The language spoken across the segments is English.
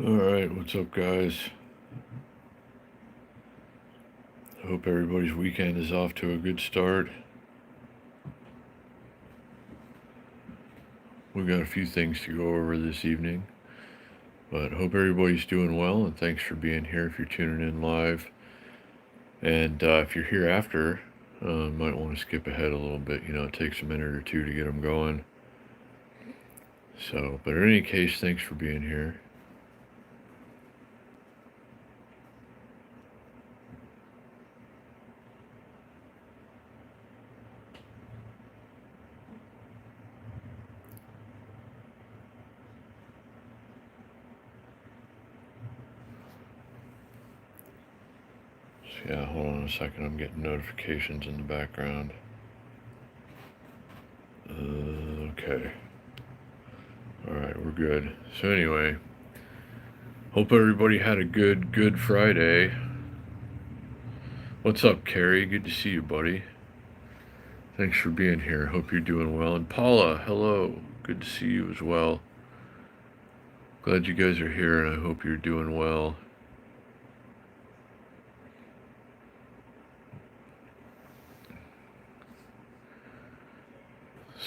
Alright, what's up, guys? I hope everybody's weekend is off to a good start. We've got a few things to go over this evening, but hope everybody's doing well, and thanks for being here if you're tuning in live. And if you're here after, might want to skip ahead a little bit. It takes a minute or two to get them going. So, but in any case, thanks for being here. Yeah, hold on a second. I'm getting notifications in the background. Okay. Alright, we're good. So anyway, hope everybody had a good Friday. What's up, Carrie? Good to see you, buddy. Thanks for being here. Hope you're doing well. And Paula, hello. Good to see you as well. Glad you guys are here, and I hope you're doing well.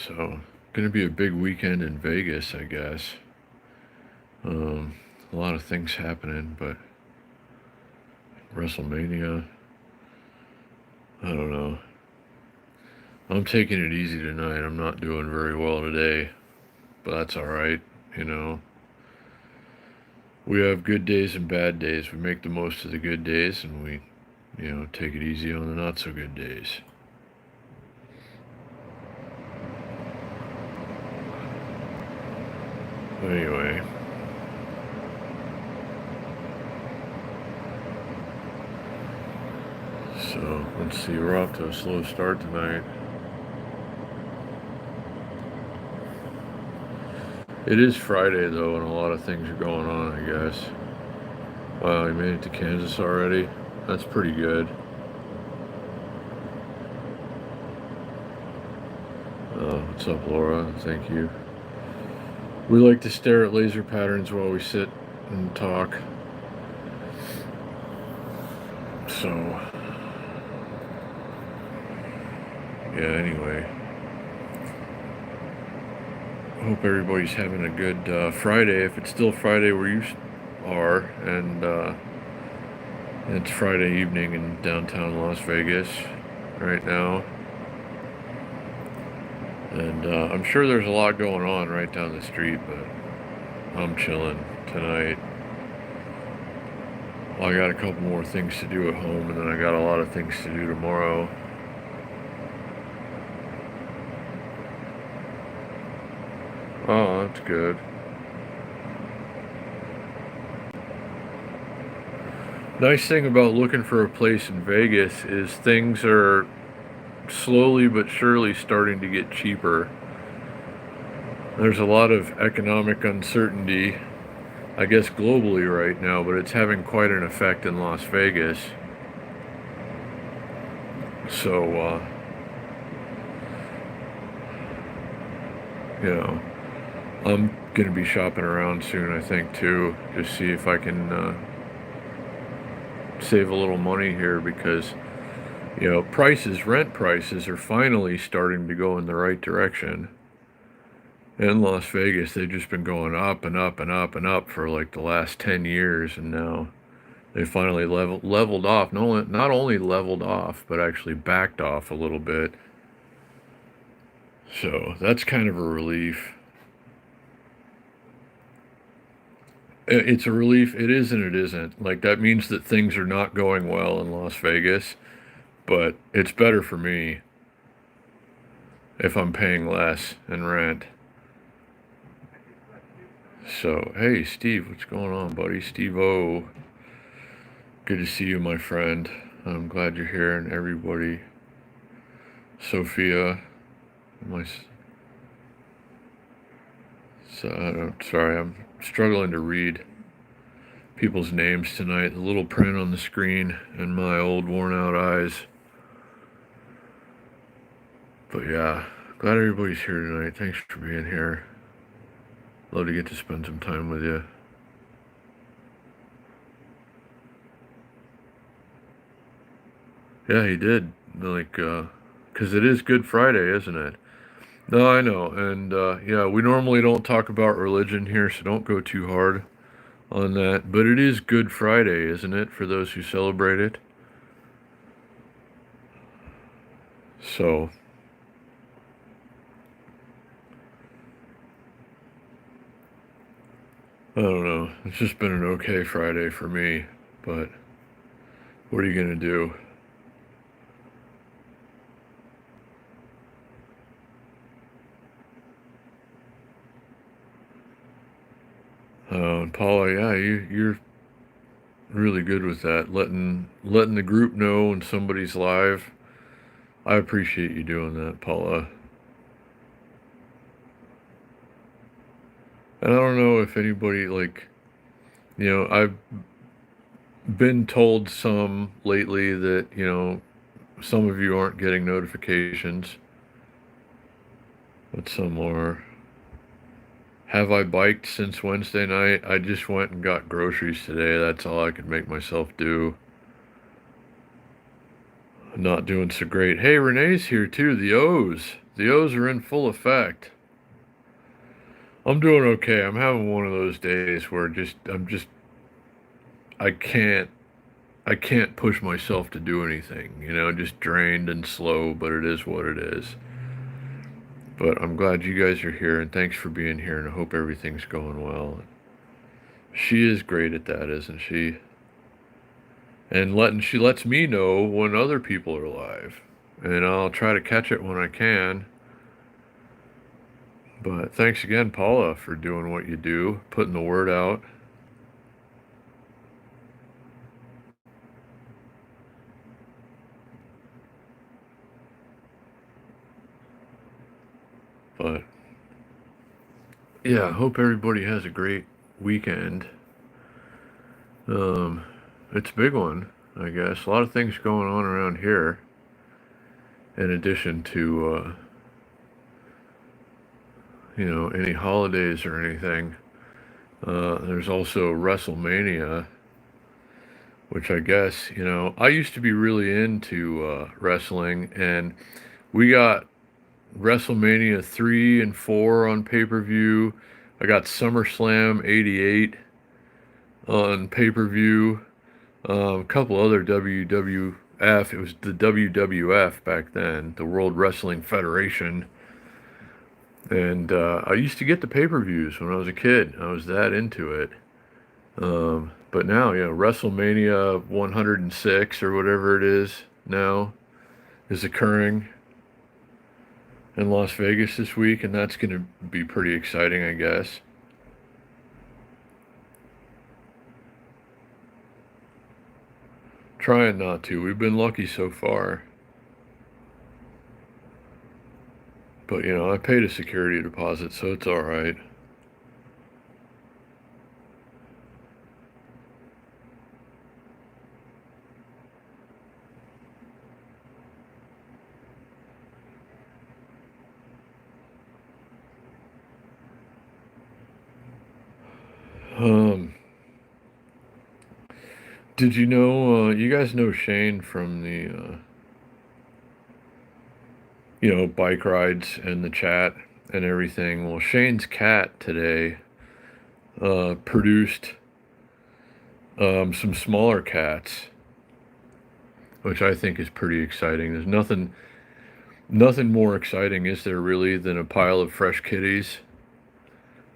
So, gonna be a big weekend in Vegas, I guess. A lot of things happening, but WrestleMania, I don't know. I'm taking it easy tonight. I'm not doing very well today, but that's alright, We have good days and bad days. We make the most of the good days, and we, take it easy on the not so good days. But anyway, so let's see, we're off to a slow start tonight. It is Friday though, and a lot of things are going on, I guess. Wow, you made it to Kansas already? That's pretty good. What's up, Laura? Thank you. We like to stare at laser patterns while we sit and talk. So, yeah, anyway. Hope everybody's having a good Friday. If it's still Friday where you are, and it's Friday evening in downtown Las Vegas right now. And I'm sure there's a lot going on right down the street, but I'm chilling tonight. Well, I got a couple more things to do at home, and then I got a lot of things to do tomorrow. Oh, that's good. Nice thing about looking for a place in Vegas is things are slowly but surely starting to get cheaper. There's a lot of economic uncertainty, I guess globally right now, but it's having quite an effect in Las Vegas. So, I'm going to be shopping around soon, I think, too. Just see if I can save a little money here because, rent prices are finally starting to go in the right direction. In Las Vegas, they've just been going up and up and up and up for like the last 10 years, and now they finally leveled off. Not only leveled off, but actually backed off a little bit. So that's kind of a relief. It's a relief. It is and it isn't. Like, that means that things are not going well in Las Vegas, but it's better for me if I'm paying less in rent. So, hey, Steve, what's going on, buddy? Steve-O. Good to see you, my friend. I'm glad you're here, and everybody. Sophia. Sorry, I'm struggling to read people's names tonight. The little print on the screen and my old worn-out eyes. But yeah, glad everybody's here tonight. Thanks for being here. Love to get to spend some time with you. Yeah, he did. Like, 'cause it is Good Friday, isn't it? No, I know. And, yeah, we normally don't talk about religion here, so don't go too hard on that. But it is Good Friday, isn't it, for those who celebrate it? So, I don't know. It's just been an okay Friday for me. But what are you going to do? And Paula, yeah, you're really good with that. Letting the group know when somebody's live. I appreciate you doing that, Paula. And I don't know if anybody like, I've been told some lately that, some of you aren't getting notifications, but some are. Have I biked since Wednesday night? I just went and got groceries today. That's all I could make myself do. Not doing so great. Hey, Renee's here too. The O's. The O's are in full effect. I'm doing okay. I'm having one of those days where I can't I can't push myself to do anything, just drained and slow, but it is what it is. But I'm glad you guys are here and thanks for being here and I hope everything's going well. She is great at that, isn't she? And she lets me know when other people are live. And I'll try to catch it when I can. But thanks again, Paula, for doing what you do, putting the word out. But yeah, I hope everybody has a great weekend. Um, it's a big one, I guess. A lot of things going on around here. In addition to, any holidays or anything. There's also WrestleMania, which I guess, I used to be really into wrestling, and we got WrestleMania 3 and 4 on pay per view. I got SummerSlam 88 on pay per view. A couple other WWF. It was the WWF back then, the World Wrestling Federation. And I used to get the pay per views when I was a kid. I was that into it. But now, WrestleMania 106 or whatever it is now is occurring in Las Vegas this week, and that's going to be pretty exciting, I guess. Trying not to. We've been lucky so far. But, I paid a security deposit, so it's all right. Um, did you know, you guys know Shane from the, bike rides and the chat and everything? Well, Shane's cat today produced some smaller cats, which I think is pretty exciting. There's nothing more exciting, is there really, than a pile of fresh kitties?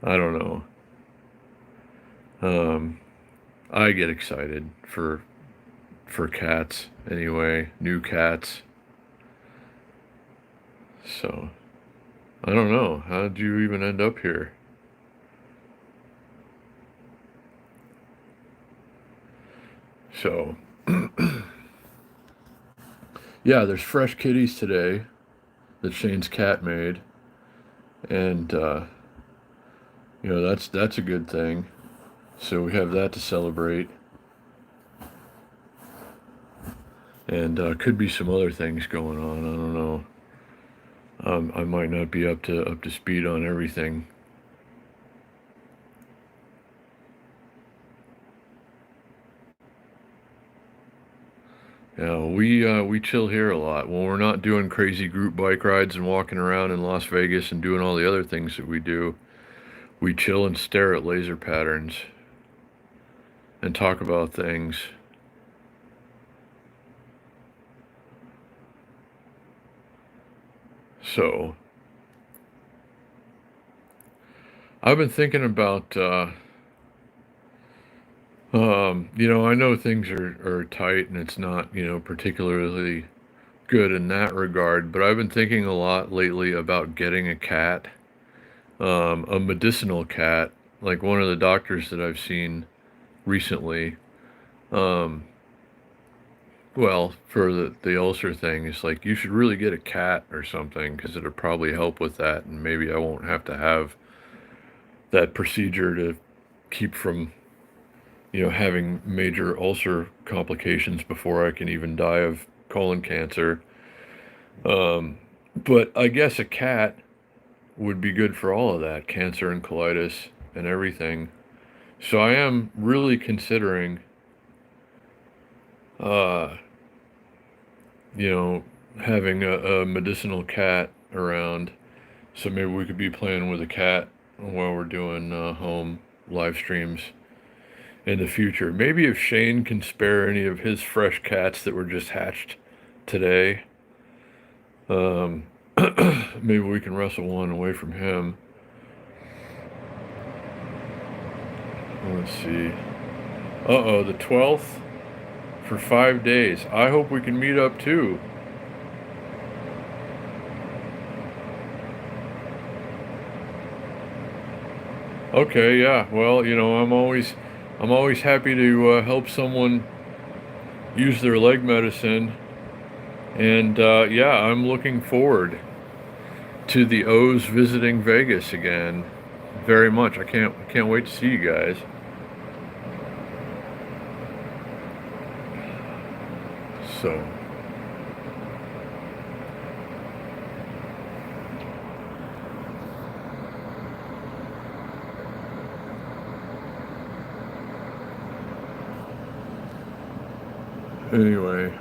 I don't know. Um, I get excited for cats anyway, new cats. So I don't know. How did you even end up here? So yeah, there's fresh kitties today that Shane's cat made, and that's a good thing. So we have that to celebrate, and could be some other things going on. I don't know. I might not be up to speed on everything. Yeah, we chill here a lot. When we're not doing crazy group bike rides and walking around in Las Vegas and doing all the other things that we do, we chill and stare at laser patterns and talk about things. So, I've been thinking about, I know things are tight and it's not, particularly good in that regard, but I've been thinking a lot lately about getting a cat, a medicinal cat, like one of the doctors that I've seen recently. Um, well, for the ulcer thing, it's like you should really get a cat or something because it'll probably help with that, and maybe I won't have to have that procedure to keep from, having major ulcer complications before I can even die of colon cancer. Um, but I guess a cat would be good for all of that, cancer and colitis and everything. So I am really considering, uh, you know, having a medicinal cat around. So maybe we could be playing with a cat while we're doing home live streams in the future. Maybe if Shane can spare any of his fresh cats that were just hatched today, um, maybe we can wrestle one away from him. Let's see. Uh-oh, the 12th for 5 days. I hope we can meet up too. Okay, yeah. Well, I'm always happy to help someone use their leg medicine, and yeah, I'm looking forward to the O's visiting Vegas again, very much. I can't wait to see you guys. So, anyway,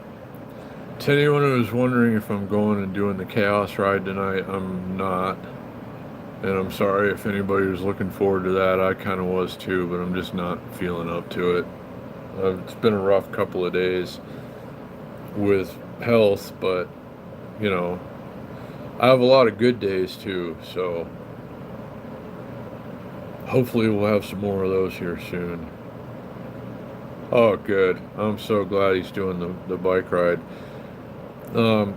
to anyone who was wondering if I'm going and doing the Chaos Ride tonight, I'm not. And I'm sorry if anybody was looking forward to that. I kind of was too, but I'm just not feeling up to it. It's been a rough couple of days with health, but you know, I have a lot of good days too, so hopefully we'll have some more of those here soon. Oh, good. I'm so glad he's doing the bike ride.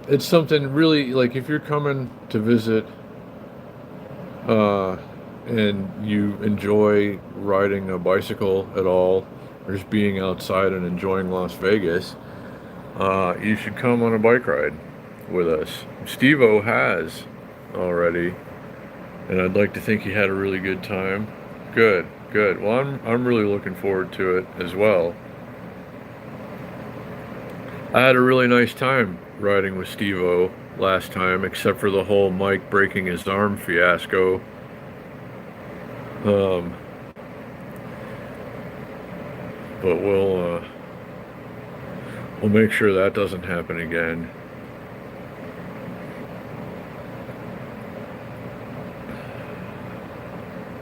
It's something really like if you're coming to visit uh, and you enjoy riding a bicycle at all, or just being outside and enjoying Las Vegas, you should come on a bike ride with us. Steve-O has already, and I'd like to think he had a really good time. Good, good. Well, I'm really looking forward to it as well. I had a really nice time riding with Steve-O last time, except for the whole Mike breaking his arm fiasco. Um, but we'll make sure that doesn't happen again.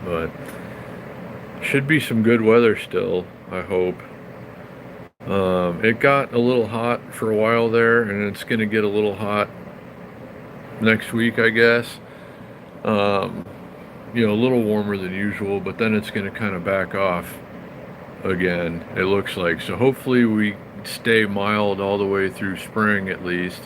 But should be some good weather still, I hope. It got a little hot for a while there, and it's going to get a little hot next week, I guess. Um, a little warmer than usual, but then it's going to kind of back off again, it looks like. So hopefully we stay mild all the way through spring at least.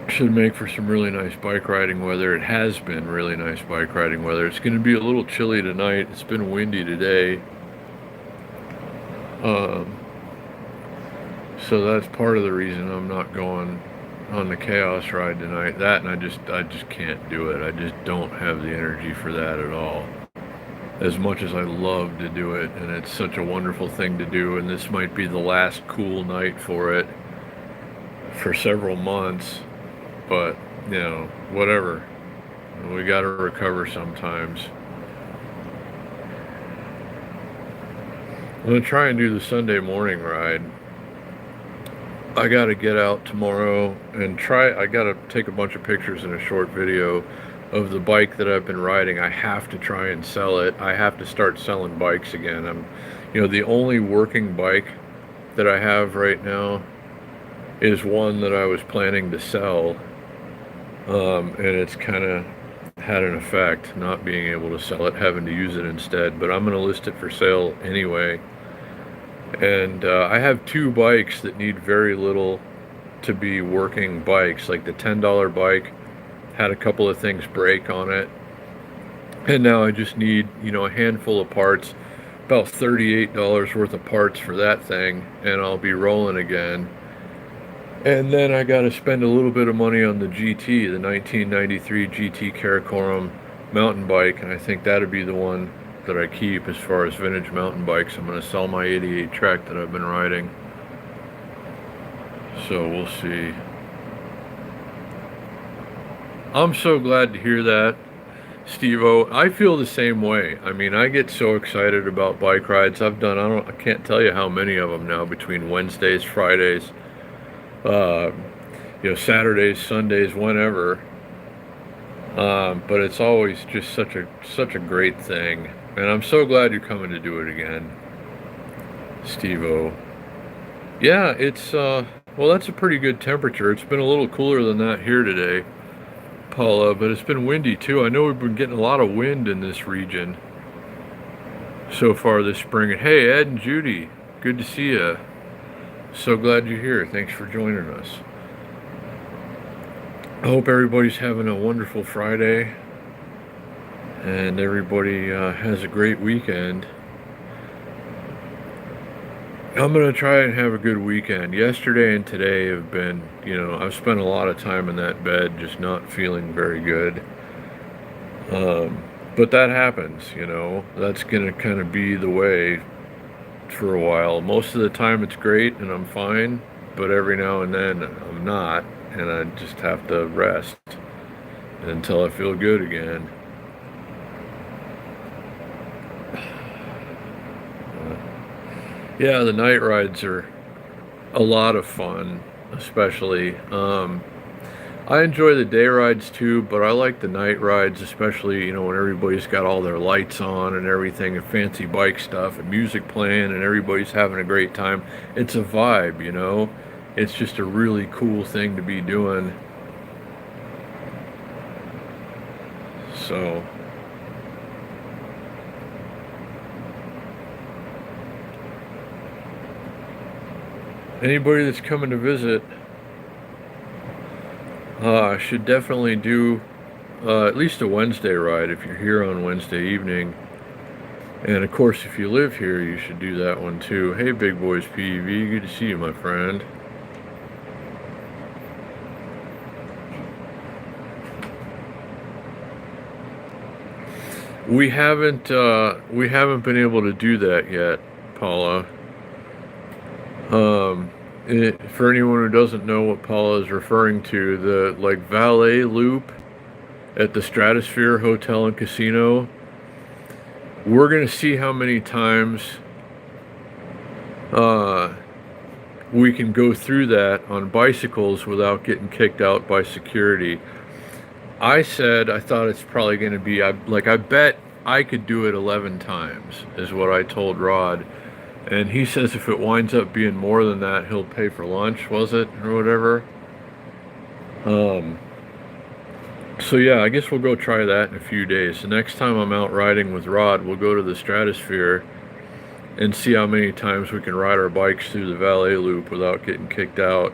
Should make for some really nice bike riding weather. It has been really nice bike riding weather. It's going to be a little chilly tonight. It's been windy today. Um, so that's part of the reason I'm not going on the Chaos Ride tonight. That, and I just can't do it. I just don't have the energy for that at all. As much as I love to do it, and it's such a wonderful thing to do, and this might be the last cool night for it for several months, but, whatever. We gotta recover sometimes. I'm gonna try and do the Sunday morning ride. I gotta get out tomorrow and I gotta take a bunch of pictures and a short video of the bike that I've been riding. I have to try and sell it. I have to start selling bikes again. The only working bike that I have right now is one that I was planning to sell. And it's kind of had an effect, not being able to sell it, having to use it instead. But I'm going to list it for sale anyway. And I have two bikes that need very little to be working bikes. Like the $10 bike had a couple of things break on it. And now I just need, a handful of parts, about $38 worth of parts for that thing, and I'll be rolling again. And then I got to spend a little bit of money on the GT, the 1993 GT Karakoram mountain bike, and I think that'd be the one that I keep as far as vintage mountain bikes. I'm going to sell my 88 Trek that I've been riding. So we'll see. I'm so glad to hear that, Steve-O. I feel the same way. I mean, I get so excited about bike rides. I've done, I can't tell you how many of them now, between Wednesdays, Fridays, Saturdays, Sundays, whenever. But it's always just such a great thing. And I'm so glad you're coming to do it again, Steve-O. Yeah, it's, well, that's a pretty good temperature. It's been a little cooler than that here today, Paula, but it's been windy too. I know we've been getting a lot of wind in this region so far this spring. And hey, Ed and Judy, good to see you. So glad you're here. Thanks for joining us. I hope everybody's having a wonderful Friday and everybody has a great weekend. I'm going to try and have a good weekend. Yesterday and today have been, I've spent a lot of time in that bed just not feeling very good. But that happens, That's going to kind of be the way for a while. Most of the time it's great and I'm fine, but every now and then I'm not, and I just have to rest until I feel good again. Yeah, the night rides are a lot of fun, especially. I enjoy the day rides too, but I like the night rides, especially, when everybody's got all their lights on and everything, and fancy bike stuff and music playing and everybody's having a great time. It's a vibe, It's just a really cool thing to be doing. So anybody that's coming to visit should definitely do at least a Wednesday ride if you're here on Wednesday evening. And of course, if you live here, you should do that one too. Hey, Big Boys PEV, good to see you, my friend. We haven't been able to do that yet, Paula. For anyone who doesn't know what Paula is referring to, the valet loop at the Stratosphere Hotel and Casino, we're going to see how many times we can go through that on bicycles without getting kicked out by security. I said I thought it's probably going to be, I bet I could do it 11 times, is what I told Rod. And he says if it winds up being more than that, he'll pay for lunch, was it? Or whatever. So yeah, I guess we'll go try that in a few days. The next time I'm out riding with Rod, we'll go to the Stratosphere and see how many times we can ride our bikes through the valet loop without getting kicked out.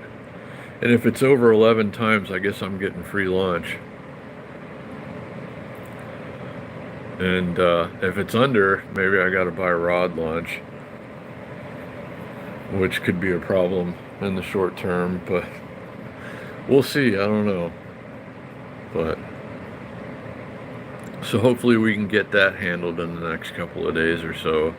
And if it's over 11 times, I guess I'm getting free lunch. And if it's under, maybe I gotta buy Rod lunch, which could be a problem in the short term, but we'll see. I don't know. But so hopefully we can get that handled in the next couple of days or so.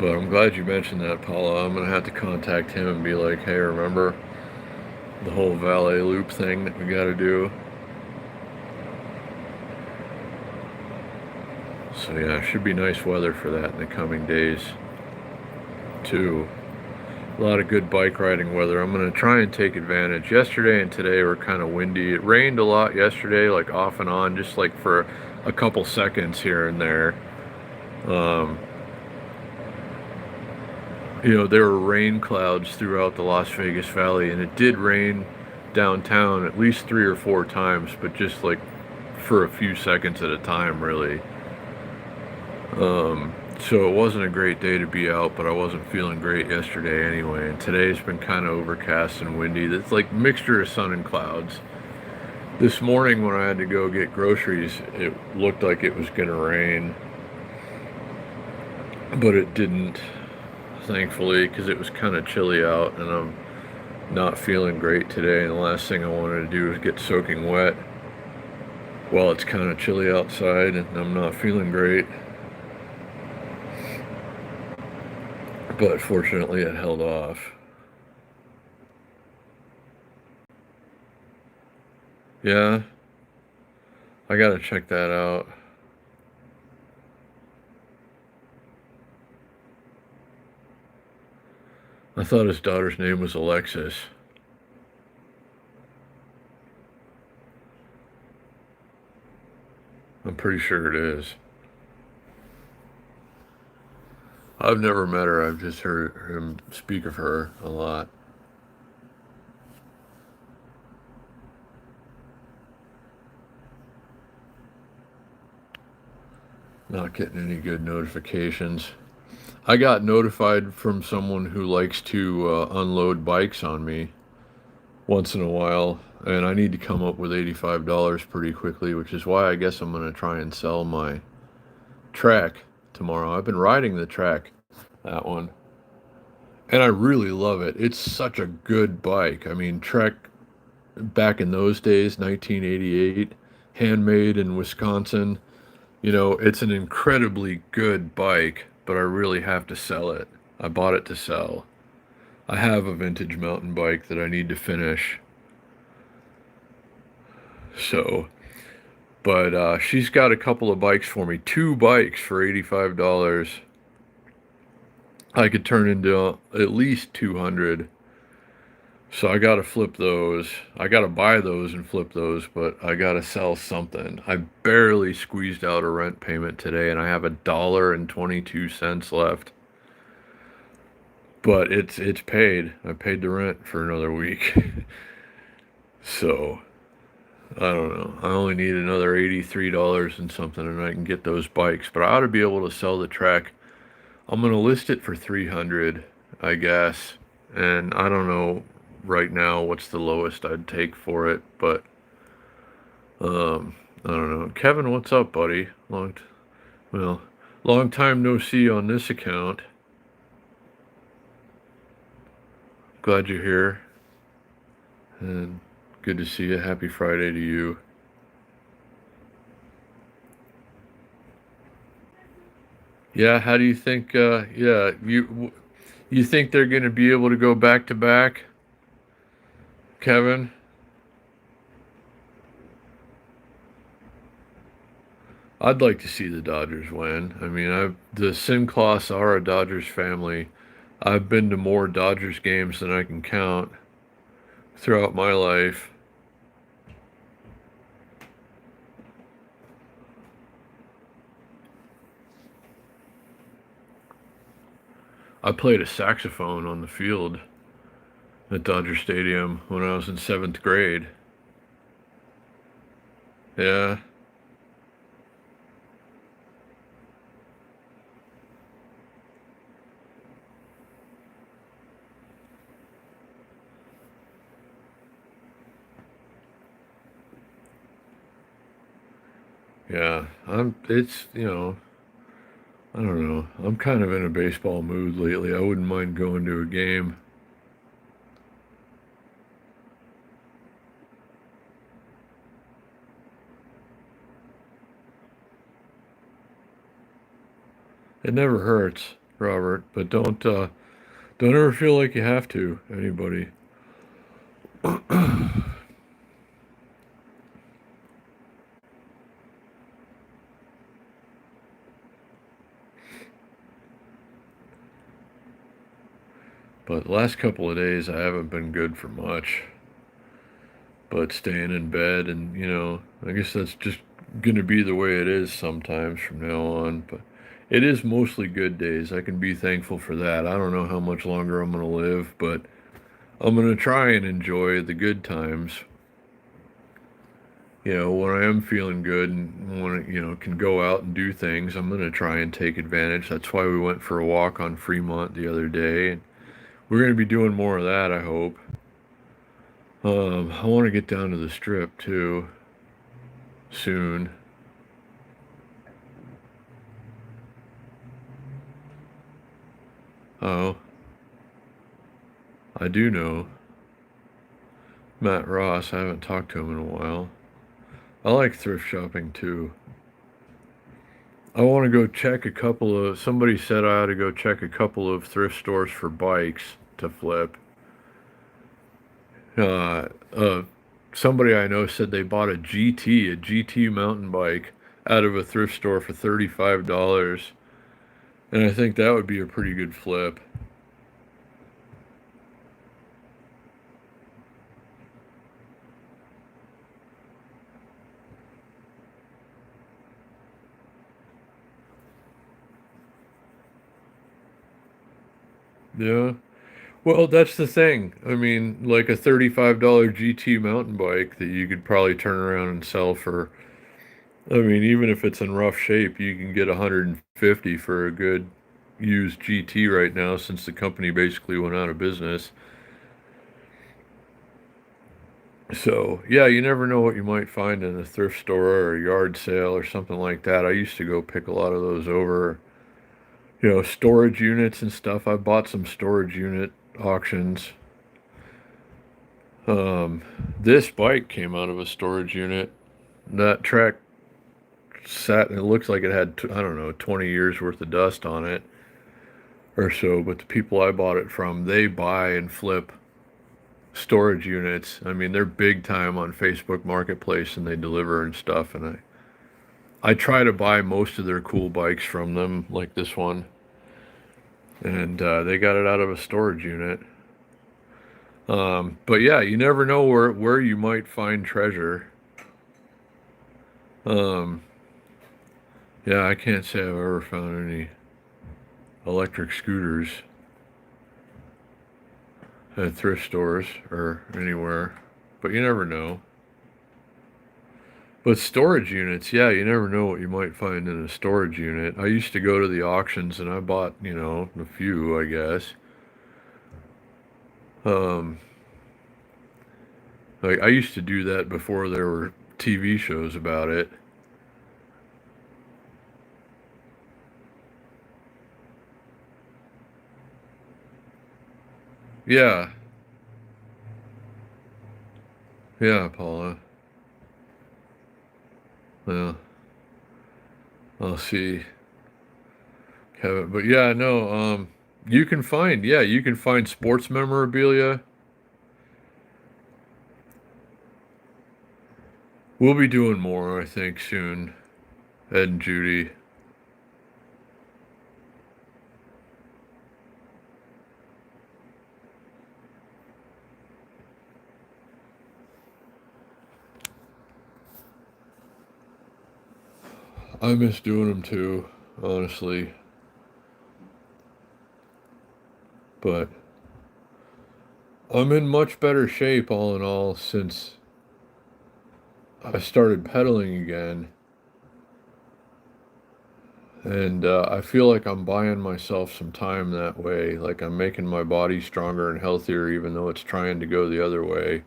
But I'm glad you mentioned that, Paula. I'm going to have to contact him and be like, hey, remember, the whole valet loop thing that we got to do. So yeah, it should be nice weather for that in the coming days too. A lot of good bike riding weather. I'm going to try and take advantage. Yesterday and today were kind of windy. It rained a lot yesterday, like off and on, just like for a couple seconds here and there. Um, there were rain clouds throughout the Las Vegas Valley, and it did rain downtown at least 3 or 4 times, but just like for a few seconds at a time, really. So it wasn't a great day to be out, but I wasn't feeling great yesterday anyway. And today's been kind of overcast and windy. It's like mixture of sun and clouds. This morning when I had to go get groceries, it looked like it was going to rain, but it didn't, thankfully, because it was kind of chilly out and I'm not feeling great today. And the last thing I wanted to do is get soaking wet while it's kind of chilly outside and I'm not feeling great. But fortunately it held off. Yeah, I gotta check that out. I thought his daughter's name was Alexis. I'm pretty sure it is. I've never met her. I've just heard him speak of her a lot. Not getting any good notifications. I got notified from someone who likes to unload bikes on me once in a while, and I need to come up with $85 pretty quickly, which is why I guess I'm going to try and sell my track tomorrow. I've been riding the track, that one, and I really love it. It's such a good bike. I mean, Trek back in those days, 1988, handmade in Wisconsin. It's an incredibly good bike, but I really have to sell it. I bought it to sell. I have a vintage mountain bike that I need to finish. So, but she's got a couple of bikes for me. 2 bikes for $85. I could turn into at least 200. So I gotta flip those. I gotta buy those and flip those, but I gotta sell something. I barely squeezed out a rent payment today, and I have $1.22 left. But it's paid. I paid the rent for another week. So I don't know. I only need another $83 and something, and I can get those bikes. But I ought to be able to sell the track. I'm gonna list it for 300, I guess. And I don't know right now what's the lowest I'd take for it, but I don't know. Kevin, what's up, buddy? Well, long time no see on this account. Glad you're here, and good to see you. Happy Friday to you. Yeah, how do you think? Yeah, you think they're going to be able to go back to back, Kevin? I'd like to see the Dodgers win. I mean, the Sincloths are a Dodgers family. I've been to more Dodgers games than I can count throughout my life. I played a saxophone on the field at Dodger Stadium when I was in 7th grade. Yeah. Yeah. I don't know. I'm kind of in a baseball mood lately. I wouldn't mind going to a game. It never hurts, Robert, but don't ever feel like you have to, anybody. But the last couple of days I haven't been good for much. But staying in bed and, I guess that's just going to be the way it is sometimes from now on. But it is mostly good days. I can be thankful for that. I don't know how much longer I'm going to live, but I'm going to try and enjoy the good times. When I am feeling good and want to, can go out and do things, I'm going to try and take advantage. That's why we went for a walk on Fremont the other day. And we're going to be doing more of that, I hope. I want to get down to the strip too soon. Oh, I do know Matt Ross. I haven't talked to him in a while. I like thrift shopping too. I want to go check a couple of. Somebody said I ought to go check a couple of thrift stores for bikes to flip. Uh, uh, Somebody I know said they bought a GT mountain bike, out of a thrift store for $35, and I think that would be a pretty good flip. Yeah. Well, that's the thing. I mean, like a $35 GT mountain bike that you could probably turn around and sell for. I mean, even if it's in rough shape, you can get 150 for a good used GT right now since the company basically went out of business. So, yeah, you never know what you might find in a thrift store or a yard sale or something like that. I used to go pick a lot of those over, storage units and stuff. I bought some storage unit auctions. Um, this bike came out of a storage unit. That track sat, and it looks like it had, I don't know, 20 years worth of dust on it or so. But the people I bought it from, they buy and flip storage units. I mean, they're big time on Facebook Marketplace and they deliver and stuff. And I try to buy most of their cool bikes from them, like this one. And they got it out of a storage unit. But yeah, you never know where you might find treasure. Um, yeah, I can't say I've ever found any electric scooters at thrift stores or anywhere, but you never know. But storage units, yeah, you never know what you might find in a storage unit. I used to go to the auctions and I bought, a few, I guess. Um, like I used to do that before there were TV shows about it. Yeah, yeah, Paula. Well, I'll see, Kevin. But yeah, no, you can find sports memorabilia. We'll be doing more, I think, soon. Ed and Judy. I miss doing them too, honestly. But I'm in much better shape all in all since I started pedaling again. And I feel like I'm buying myself some time that way. Like I'm making my body stronger and healthier, even though it's trying to go the other way.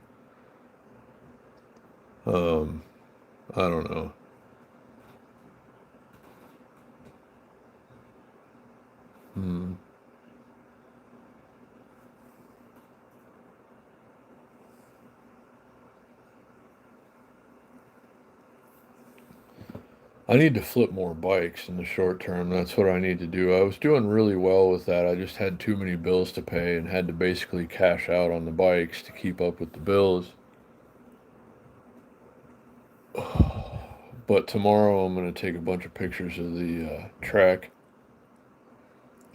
Um, I don't know. Hmm. I need to flip more bikes in the short term. That's what I need to do. I was doing really well with that. I just had too many bills to pay and had to basically cash out on the bikes to keep up with the bills. But tomorrow I'm going to take a bunch of pictures of the track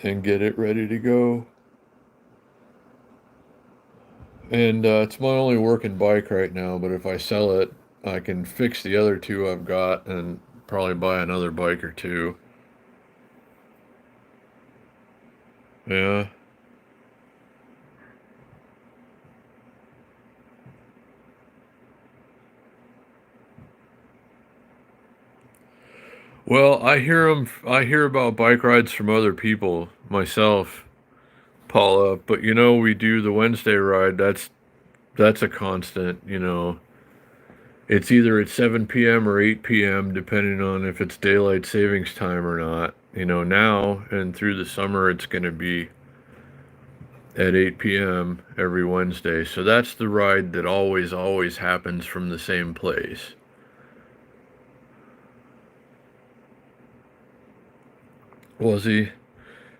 and get it ready to go. And it's my only working bike right now, but if I sell it, I can fix the other two I've got and probably buy another bike or two. Yeah. Well, I hear about bike rides from other people myself, Paula, but we do the Wednesday ride. That's a constant, It's either at 7 p.m. or 8 p.m., depending on if it's daylight savings time or not. Now and through the summer, it's going to be at 8 p.m. every Wednesday. So that's the ride that always happens from the same place. Was he?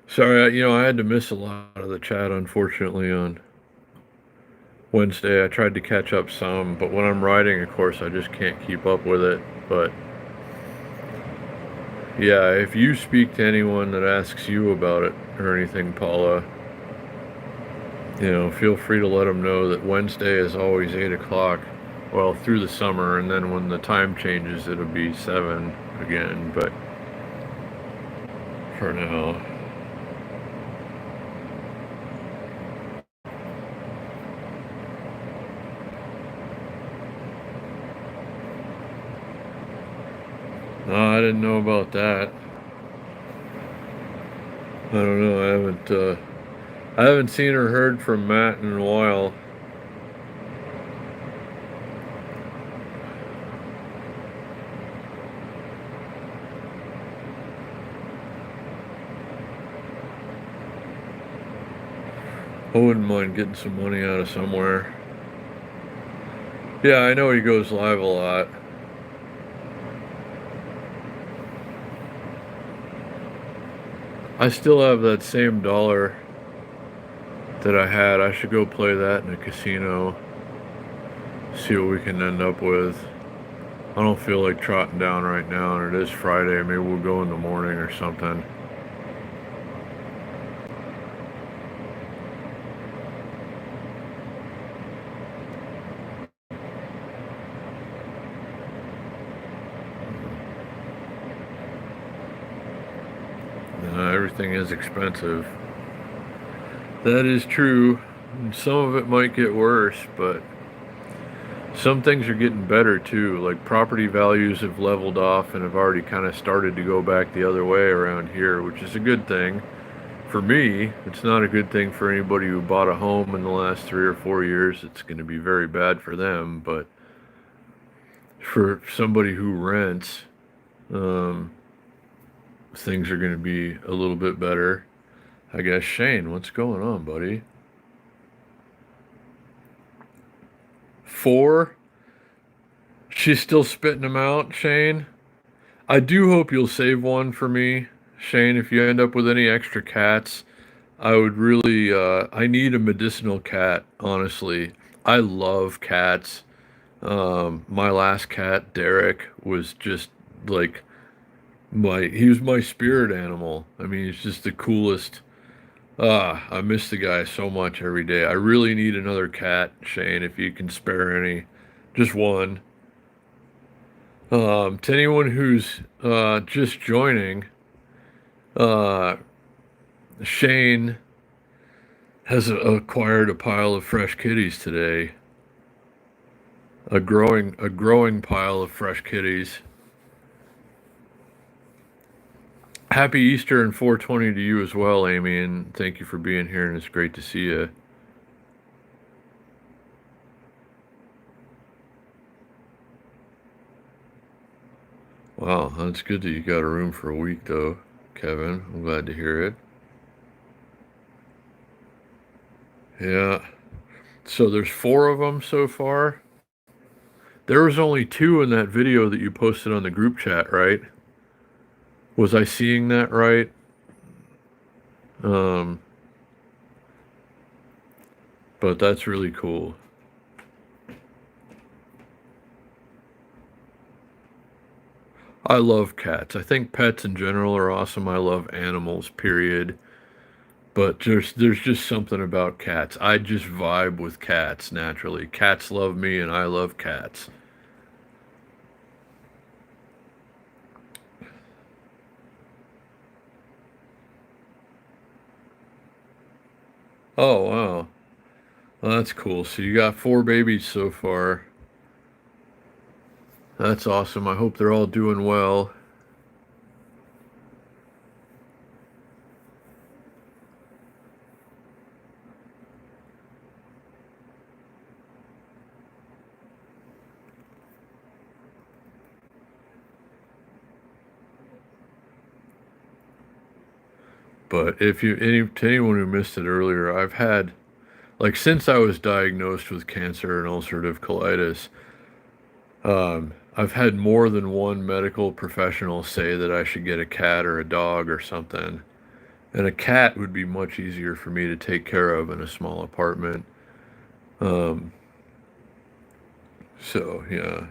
Sorry, I had to miss a lot of the chat, unfortunately, on Wednesday. I tried to catch up some, but when I'm riding, of course, I just can't keep up with it. But yeah, if you speak to anyone that asks you about it or anything, Paula, feel free to let them know that Wednesday is always 8 o'clock, well, through the summer, and then when the time changes, it'll be 7 again. But for now, no, I didn't know about that. I don't know. I haven't seen or heard from Matt in a while. I wouldn't mind getting some money out of somewhere. Yeah, I know he goes live a lot. I still have that same dollar that I had. I should go play that in a casino. See what we can end up with. I don't feel like trotting down right now, and it is Friday. Maybe we'll go in the morning or something. Everything is expensive. That is true. Some of it might get worse, but some things are getting better too. Like property values have leveled off and have already kind of started to go back the other way around here, which is a good thing. For me, it's not a good thing for anybody who bought a home in the last 3 or 4 years. It's going to be very bad for them. But for somebody who rents, um, things are going to be a little bit better. I guess. Shane, what's going on, buddy? 4? She's still spitting them out, Shane. I do hope you'll save one for me, Shane. If you end up with any extra cats, I would really, I need a medicinal cat, honestly. I love cats. My last cat, Derek, was just like he was my spirit animal. I mean, he's just the coolest. I miss the guy so much every day. I really need another cat, Shane, if you can spare any. Just one. To anyone who's just joining, uh, Shane has acquired a pile of fresh kitties today. A growing pile of fresh kitties. Happy Easter and 420 to you as well, Amy, and thank you for being here, and it's great to see you. Wow, that's good that you got a room for a week, though, Kevin. I'm glad to hear it. Yeah. So there's 4 of them so far. There was only 2 in that video that you posted on the group chat, right? Was I seeing that right? Um, but that's really cool. I love cats. I think pets in general are awesome. I love animals, period. But there's just something about cats. I just vibe with cats naturally. Cats love me and I love cats. Oh wow. Well, that's cool. So you got 4 babies so far. That's awesome. I hope they're all doing well. But if you to anyone who missed it earlier, I've had like since I was diagnosed with cancer and ulcerative colitis, I've had more than one medical professional say that I should get a cat or a dog or something. And a cat would be much easier for me to take care of in a small apartment. Um, so yeah.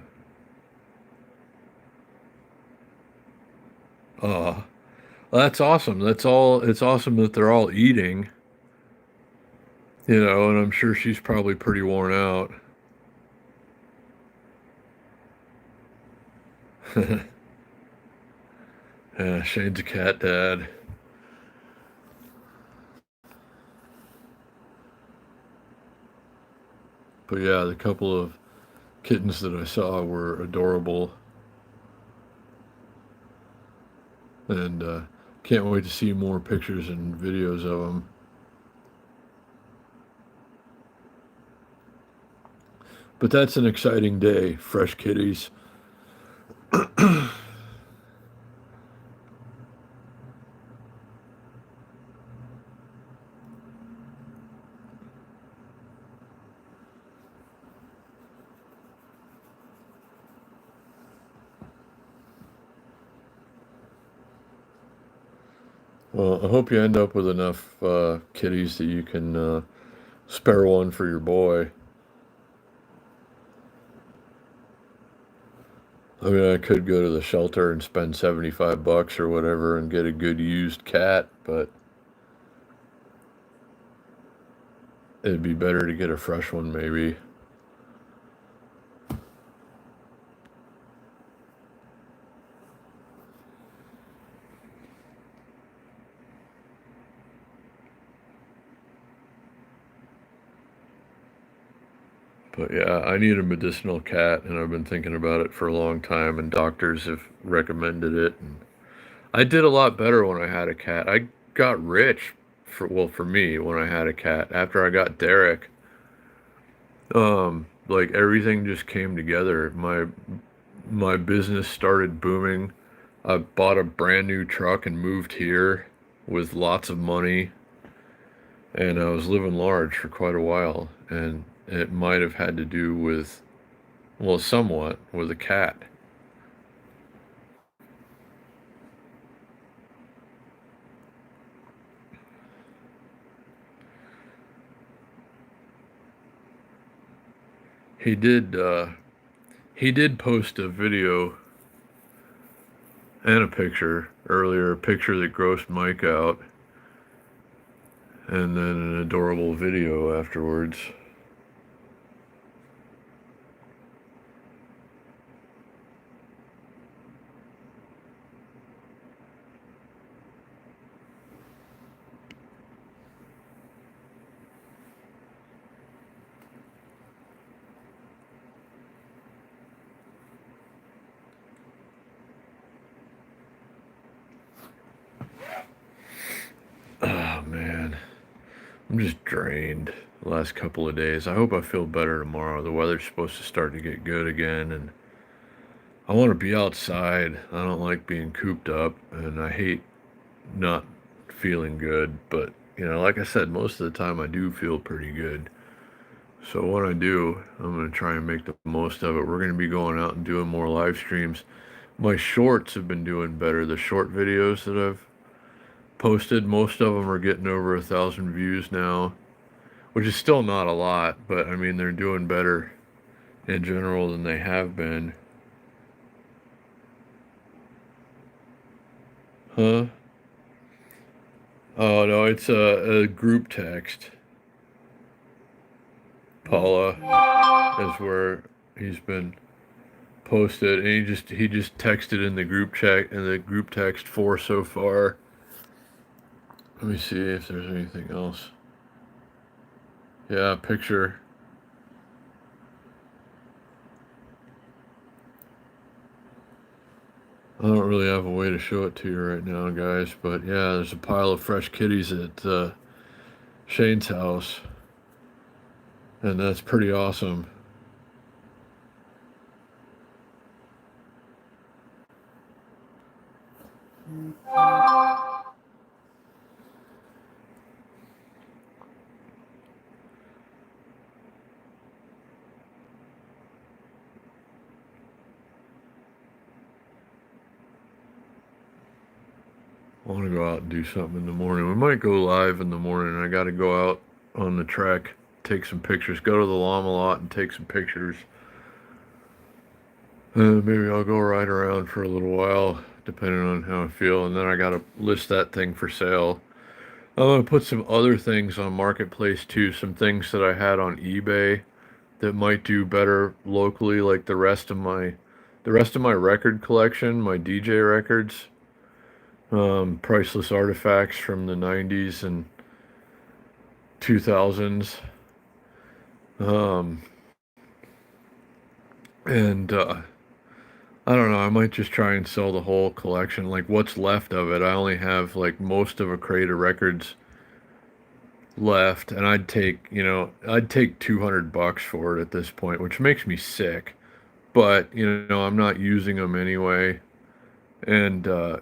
Uh, that's awesome. That's all. It's awesome that they're all eating, and I'm sure she's probably pretty worn out. Yeah, Shane's a cat dad. But yeah, the couple of kittens that I saw were adorable, and can't wait to see more pictures and videos of them. But that's an exciting day. Fresh kitties. Well, I hope you end up with enough kitties that you can spare one for your boy. I mean, I could go to the shelter and spend $75 or whatever and get a good used cat, but it'd be better to get a fresh one, maybe. But yeah, I need a medicinal cat, and I've been thinking about it for a long time, and doctors have recommended it. And I did a lot better when I had a cat. I got rich for me when I had a cat. After I got Derek, like everything just came together. My business started booming. I bought a brand new truck and moved here with lots of money, and I was living large for quite a while, and it might have had to do with, well, somewhat with a cat. He did he did post a video and a picture earlier, a picture that grossed Mike out, and then an adorable video afterwards. Oh man, I'm just drained the last couple of days. I hope I feel better tomorrow. The weather's supposed to start to get good again, and I want to be outside. I don't like being cooped up, and I hate not feeling good. But, like I said, most of the time I do feel pretty good. So, what I do, I'm going to try and make the most of it. We're going to be going out and doing more live streams. My shorts have been doing better. The short videos that I've posted, most of them are getting over 1,000 views now, which is still not a lot, but I mean, they're doing better in general than they have been. Huh? Oh, no, it's a group text. Paula is where he's been posted, and he just texted in the group chat in the group text four so far. Let me see if there's anything else. Yeah, picture. I don't really have a way to show it to you right now, guys, but yeah, there's a pile of fresh kitties at Shane's house, and that's pretty awesome. I want to go out and do something in the morning. We might go live in the morning. I got to go out on the track, take some pictures, go to the llama lot and take some pictures. Maybe I'll go ride around for a little while, depending on how I feel, and then I got to list that thing for sale. I'm going to put some other things on Marketplace too, some things that I had on eBay that might do better locally, like the rest of my record collection, my DJ records, priceless artifacts from the 90s and 2000s. Um, and I don't know, I might just try and sell the whole collection, like what's left of it. I only have like most of a crate of records left, and I'd take $200 for it at this point, which makes me sick. But I'm not using them anyway, and the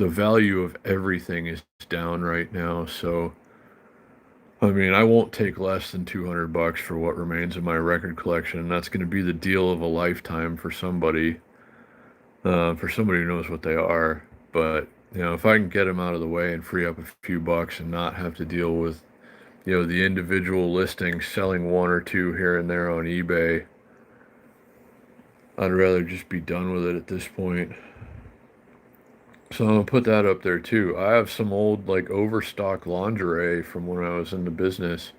value of everything is down right now. So I mean, I won't take less than $200 for what remains of my record collection, and that's going to be the deal of a lifetime for somebody who knows what they are. But if I can get them out of the way and free up a few bucks and not have to deal with the individual listings selling one or two here and there on eBay, I'd rather just be done with it at this point. So I'm gonna put that up there too. I have some old like overstock lingerie from when I was in the business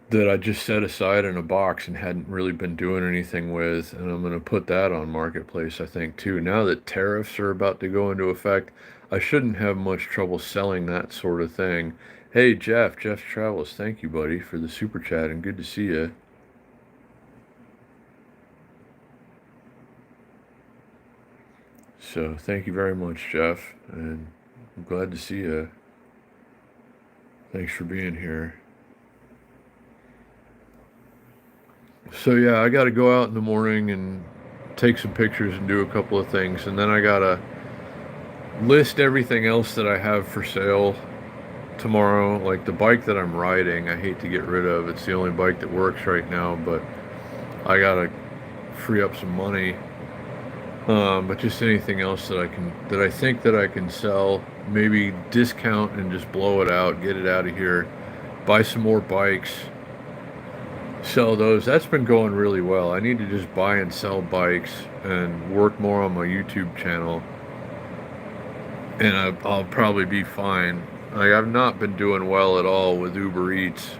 that I just set aside in a box and hadn't really been doing anything with, and I'm gonna put that on Marketplace, I think too. Now that tariffs are about to go into effect, I shouldn't have much trouble selling that sort of thing. Hey Jeff Travels, thank you buddy for the super chat and good to see you. So thank you very much, Jeff, and I'm glad to see you. Thanks for being here. So yeah, I got to go out in the morning and take some pictures and do a couple of things, and then I gotta list everything else that I have for sale tomorrow. Like the bike that I'm riding, I hate to get rid of. It's the only bike that works right now, but I gotta free up some money. But just anything else that I think that I can sell, maybe discount and just blow it out, get it out of here, buy some more bikes, sell those. That's been going really well. I need to just buy and sell bikes and work more on my YouTube channel, and I'll probably be fine. Like, I've not been doing well at all with Uber Eats,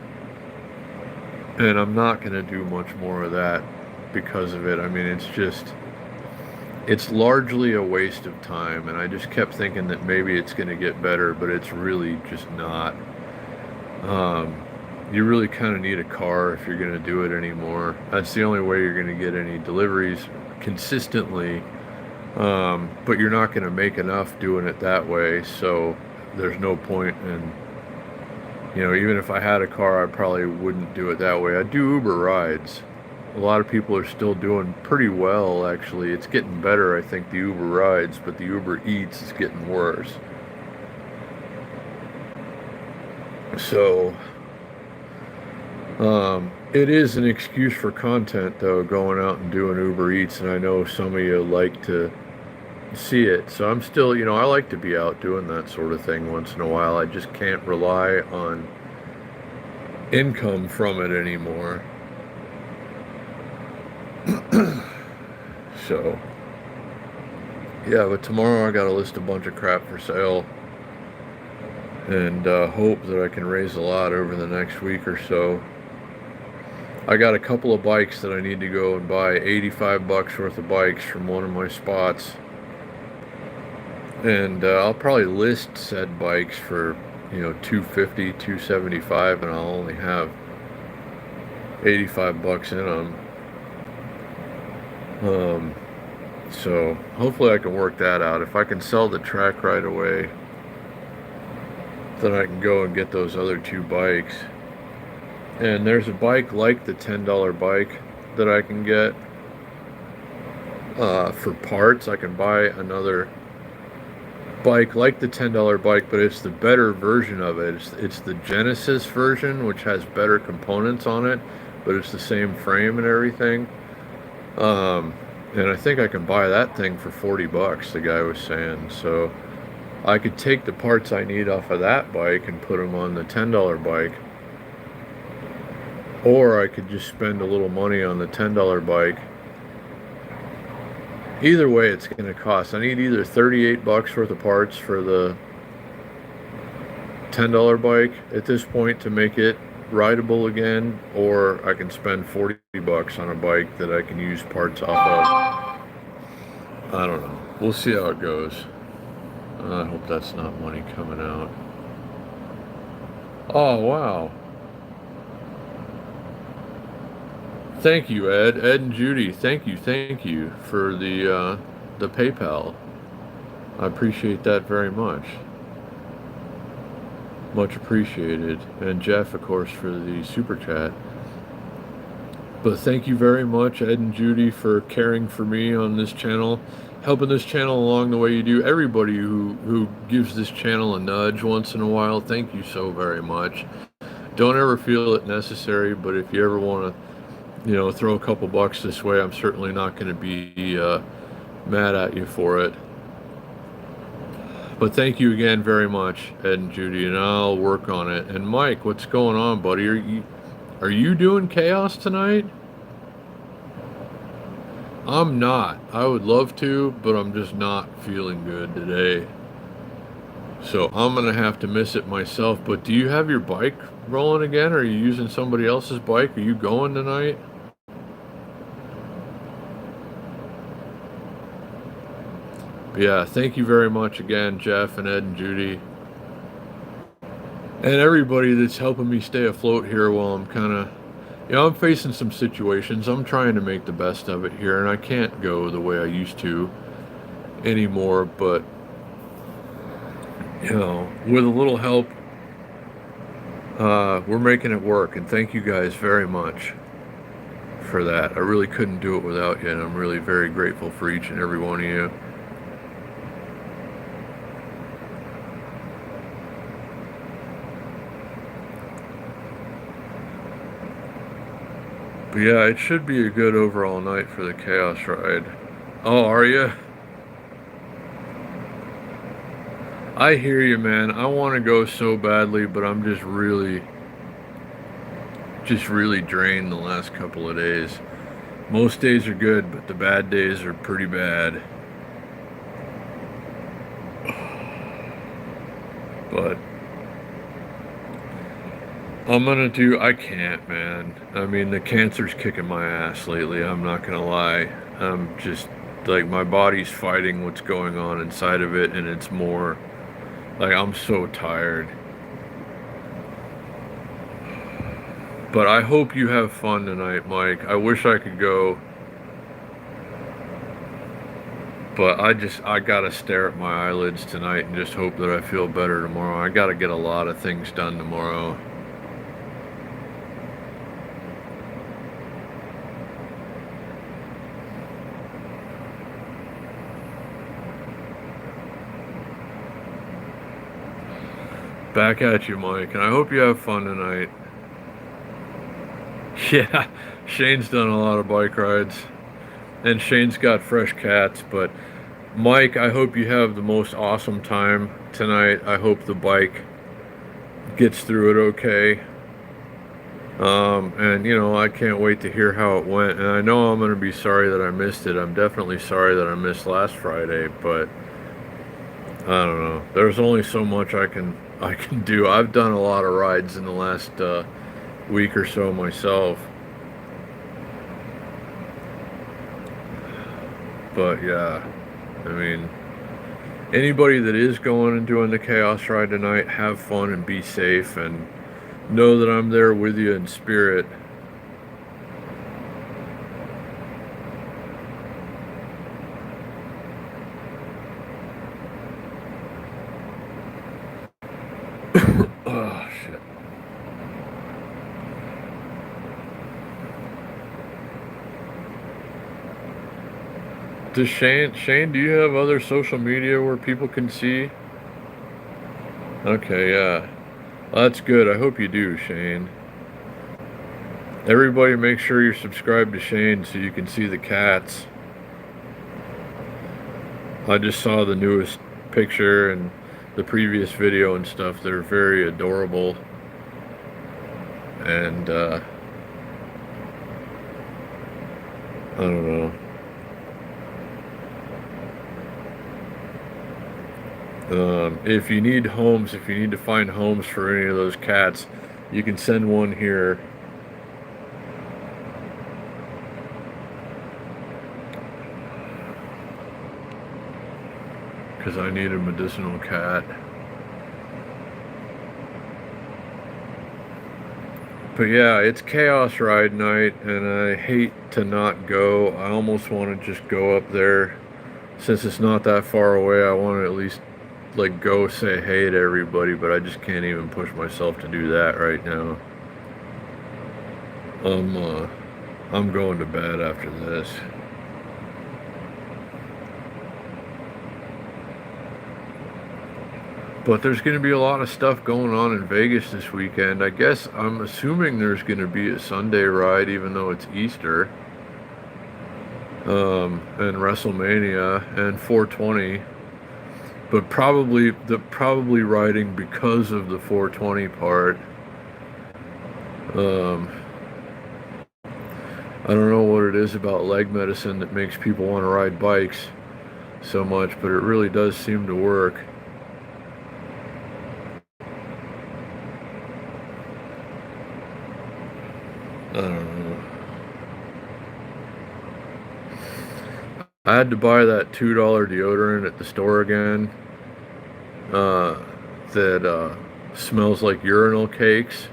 and I'm not going to do much more of that because of it. I mean, it's largely a waste of time, and I just kept thinking that maybe it's going to get better, but it's really just not. You really kind of need a car if you're going to do it anymore. That's the only way you're going to get any deliveries consistently, but you're not going to make enough doing it that way, so there's no point in, even if I had a car, I probably wouldn't do it that way. I do Uber rides. A lot of people are still doing pretty well, actually. It's getting better, I think, the Uber rides, but the Uber Eats is getting worse. So It is an excuse for content, though, going out and doing Uber Eats, and I know some of you like to see it. So I'm still, I like to be out doing that sort of thing once in a while. I just can't rely on income from it anymore. So, yeah, but tomorrow I got to list a bunch of crap for sale and hope that I can raise a lot over the next week or so. I got a couple of bikes that I need to go and buy, 85 bucks worth of bikes from one of my spots. And I'll probably list said bikes for, 250, 275, and I'll only have 85 bucks in them. So hopefully I can work that out. If I can sell the track right away, then I can go and get those other two bikes. And there's a bike like the $10 bike that I can get for parts. I can buy another bike like the $10 bike, but it's the better version of it. It's the Genesis version, which has better components on it, but it's the same frame and everything. And I think I can buy that thing for 40 bucks, the guy was saying. So I could take the parts I need off of that bike and put them on the $10 bike. Or I could just spend a little money on the $10 bike. Either way, it's going to cost. I need either 38 bucks worth of parts for the $10 bike at this point to make it rideable again, or I can spend 40 bucks on a bike that I can use parts off of. I don't know. We'll see how it goes. I hope that's not money coming out. Oh, wow. Thank you, Ed and Judy. Thank you for the PayPal. I appreciate that very much. Much appreciated. And Jeff, of course, for the super chat. But thank you very much, Ed and Judy, for caring for me on this channel, helping this channel along the way you do. Everybody who gives this channel a nudge once in a while, thank you so very much. Don't ever feel it necessary, but if you ever want to, throw a couple bucks this way, I'm certainly not going to be mad at you for it. But thank you again very much, Ed and Judy, and I'll work on it. And Mike, what's going on, buddy? Are you doing chaos tonight? I'm not. I would love to, but I'm just not feeling good today. So I'm going to have to miss it myself. But do you have your bike rolling again? Are you using somebody else's bike? Are you going tonight? But yeah, thank you very much again, Jeff and Ed and Judy. And everybody that's helping me stay afloat here while I'm kind of, I'm facing some situations. I'm trying to make the best of it here, and I can't go the way I used to anymore, but, with a little help, we're making it work, and thank you guys very much for that. I really couldn't do it without you, and I'm really very grateful for each and every one of you. But yeah, it should be a good overall night for the Chaos Ride. Oh, are you? I hear you, man. I want to go so badly, but I'm just really drained the last couple of days. Most days are good, but the bad days are pretty bad. But I can't, man. I mean, the cancer's kicking my ass lately, I'm not gonna lie. I'm just, like, my body's fighting what's going on inside of it, and it's more, like, I'm so tired. But I hope you have fun tonight, Mike. I wish I could go. But I gotta stare at my eyelids tonight and just hope that I feel better tomorrow. I gotta get a lot of things done tomorrow. Back at you, Mike, and I hope you have fun tonight. Yeah, Shane's done a lot of bike rides, and Shane's got fresh cats. But Mike, I hope you have the most awesome time tonight. I hope the bike gets through it okay. And I can't wait to hear how it went. And I know I'm going to be sorry that I missed it. I'm definitely sorry that I missed last Friday, but I don't know. There's only so much I can do. I've done a lot of rides in the last week or so myself. But yeah, I mean, anybody that is going and doing the Chaos Ride tonight, have fun and be safe, and know that I'm there with you in spirit. Oh shit. Does Shane, do you have other social media where people can see? Okay, yeah. Well, that's good. I hope you do, Shane. Everybody make sure you're subscribed to Shane so you can see the cats. I just saw the newest picture and the previous video and stuff. They're very adorable. And I don't know. If you need homes, if you need to find homes for any of those cats, you can send one here. Because I need a medicinal cat. But yeah, it's Chaos Ride night, and I hate to not go. I almost want to just go up there. Since it's not that far away, I want to at least like go say hey to everybody, but I just can't even push myself to do that right now. I'm going to bed after this. But there's going to be a lot of stuff going on in Vegas this weekend. I guess I'm assuming there's going to be a Sunday ride, even though it's Easter, and WrestleMania and 420. But probably riding because of the 420 part. I don't know what it is about leg medicine that makes people want to ride bikes so much, but it really does seem to work. I don't know. I had to buy that $2 deodorant at the store again. That smells like urinal cakes,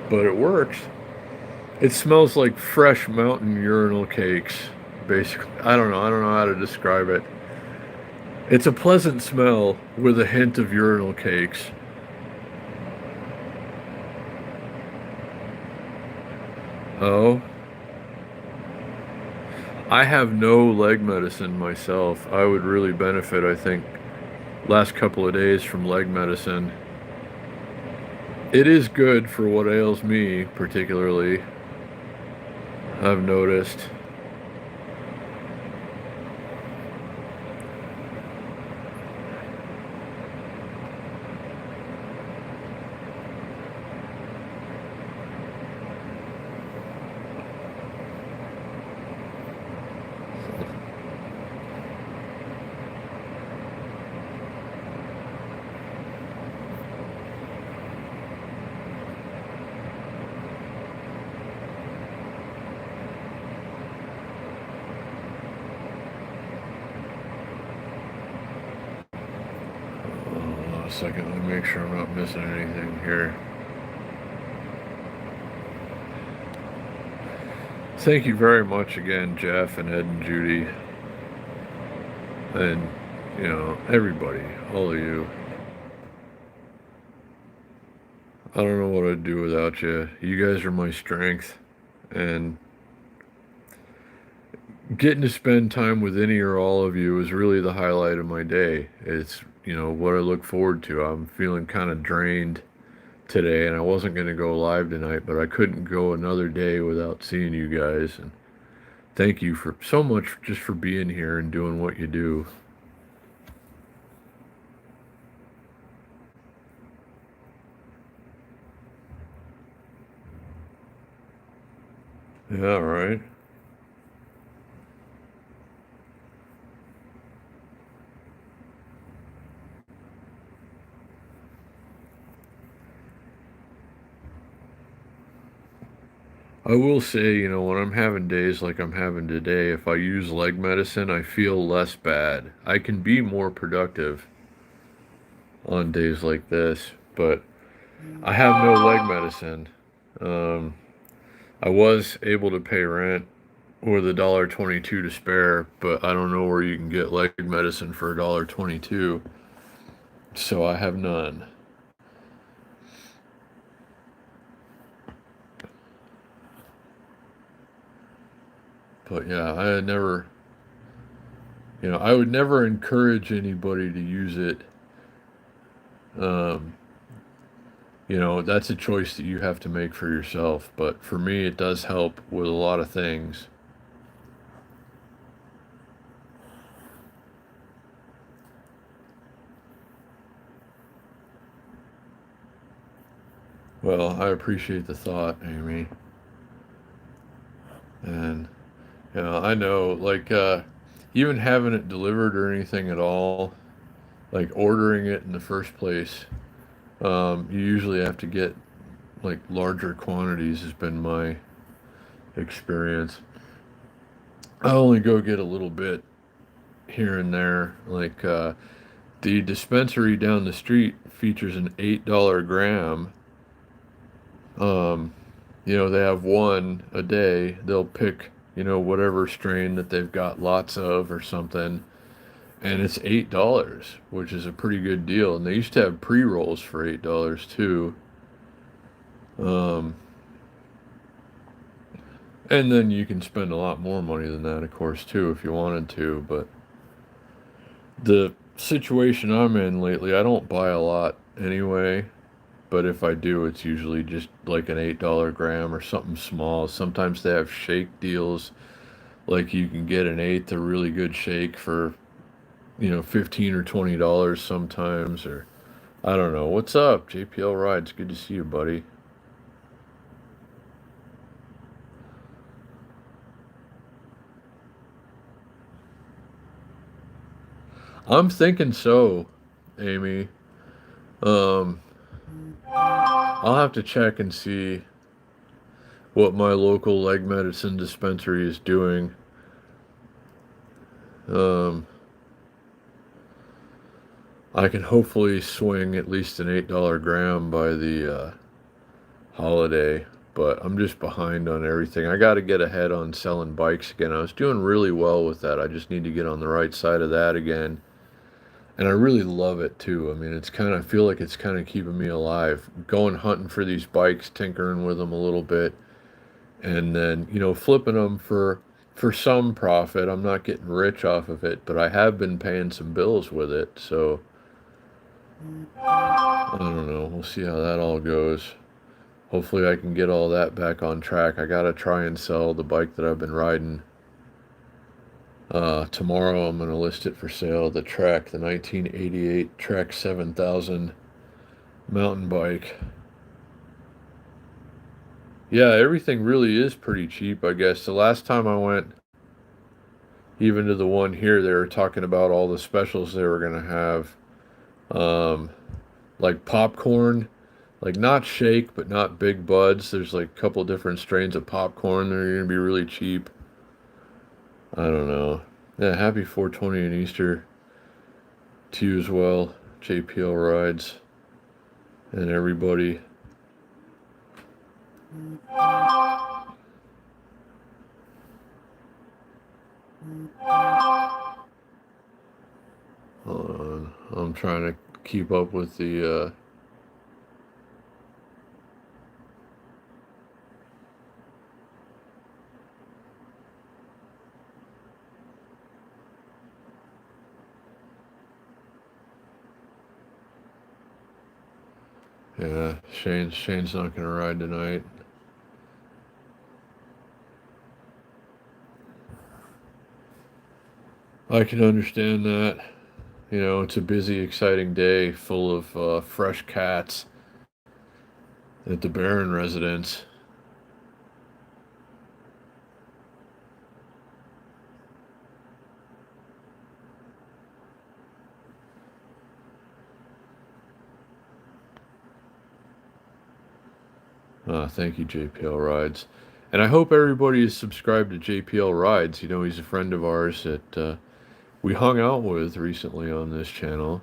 but it works. It smells like fresh mountain urinal cakes, basically. I don't know. I don't know how to describe it. It's a pleasant smell with a hint of urinal cakes. Oh, I have no leg medicine myself. I would really benefit, I think, last couple of days from leg medicine. It is good for what ails me, particularly, I've noticed. Hold on a second, let me make sure I'm not missing anything here. Thank you very much again, Jeff and Ed and Judy. And, everybody, all of you. I don't know what I'd do without you. You guys are my strength. And getting to spend time with any or all of you is really the highlight of my day. It's, what I look forward to. I'm feeling kind of drained today, and I wasn't going to go live tonight, but I couldn't go another day without seeing you guys. And thank you for so much just for being here and doing what you do. Yeah, right. I will say, when I'm having days like I'm having today, if I use leg medicine, I feel less bad. I can be more productive on days like this, but I have no leg medicine. Um, I was able to pay rent with $1.22 to spare, but I don't know where you can get leg medicine for $1.22, so I have none. But yeah, I would never encourage anybody to use it. Um, that's a choice that you have to make for yourself. But for me, it does help with a lot of things. Well, I appreciate the thought, Amy. And, I know, like, even having it delivered or anything at all, like ordering it in the first place, you usually have to get, like, larger quantities, has been my experience. I only go get a little bit here and there. Like, the dispensary down the street features an $8 gram. Um, they have one a day. They'll pick, whatever strain that they've got lots of or something. And it's $8, which is a pretty good deal. And they used to have pre-rolls for $8 too. Um, and then you can spend a lot more money than that, of course, too, if you wanted to. But the situation I'm in lately, I don't buy a lot anyway. But if I do, it's usually just like an $8 gram or something small. Sometimes they have shake deals. Like you can get an eighth of really good shake for, 15 or $20 sometimes. Or I don't know. What's up, JPL Rides? Good to see you, buddy. I'm thinking so, Amy. Um, I'll have to check and see what my local leg medicine dispensary is doing. Um, I can hopefully swing at least an $8 gram by the holiday, but I'm just behind on everything. I got to get ahead on selling bikes again. I was doing really well with that. I just need to get on the right side of that again. And I really love it too. I mean, I feel like it's kind of keeping me alive. Going hunting for these bikes, tinkering with them a little bit, and then, flipping them for some profit. I'm not getting rich off of it, but I have been paying some bills with it. So, I don't know. We'll see how that all goes. Hopefully I can get all that back on track. I gotta try and sell the bike that I've been riding. Tomorrow I'm gonna list it for sale. The Trek, the 1988 Trek 7000 mountain bike. Yeah, everything really is pretty cheap, I guess. The last time I went, even to the one here, they were talking about all the specials they were gonna have. Um, like popcorn, like not shake, but not big buds. There's like a couple different strains of popcorn that are gonna be really cheap. I don't know. Yeah, happy 420 and Easter to you as well, JPL Rides, and everybody. Hold on. I'm trying to keep up with the. Yeah, Shane's not gonna ride tonight. I can understand that. You know, it's a busy, exciting day full of fresh cats at the Barron residence. Thank you, JPL Rides. And I hope everybody is subscribed to JPL Rides. You know, he's a friend of ours that we hung out with recently on this channel.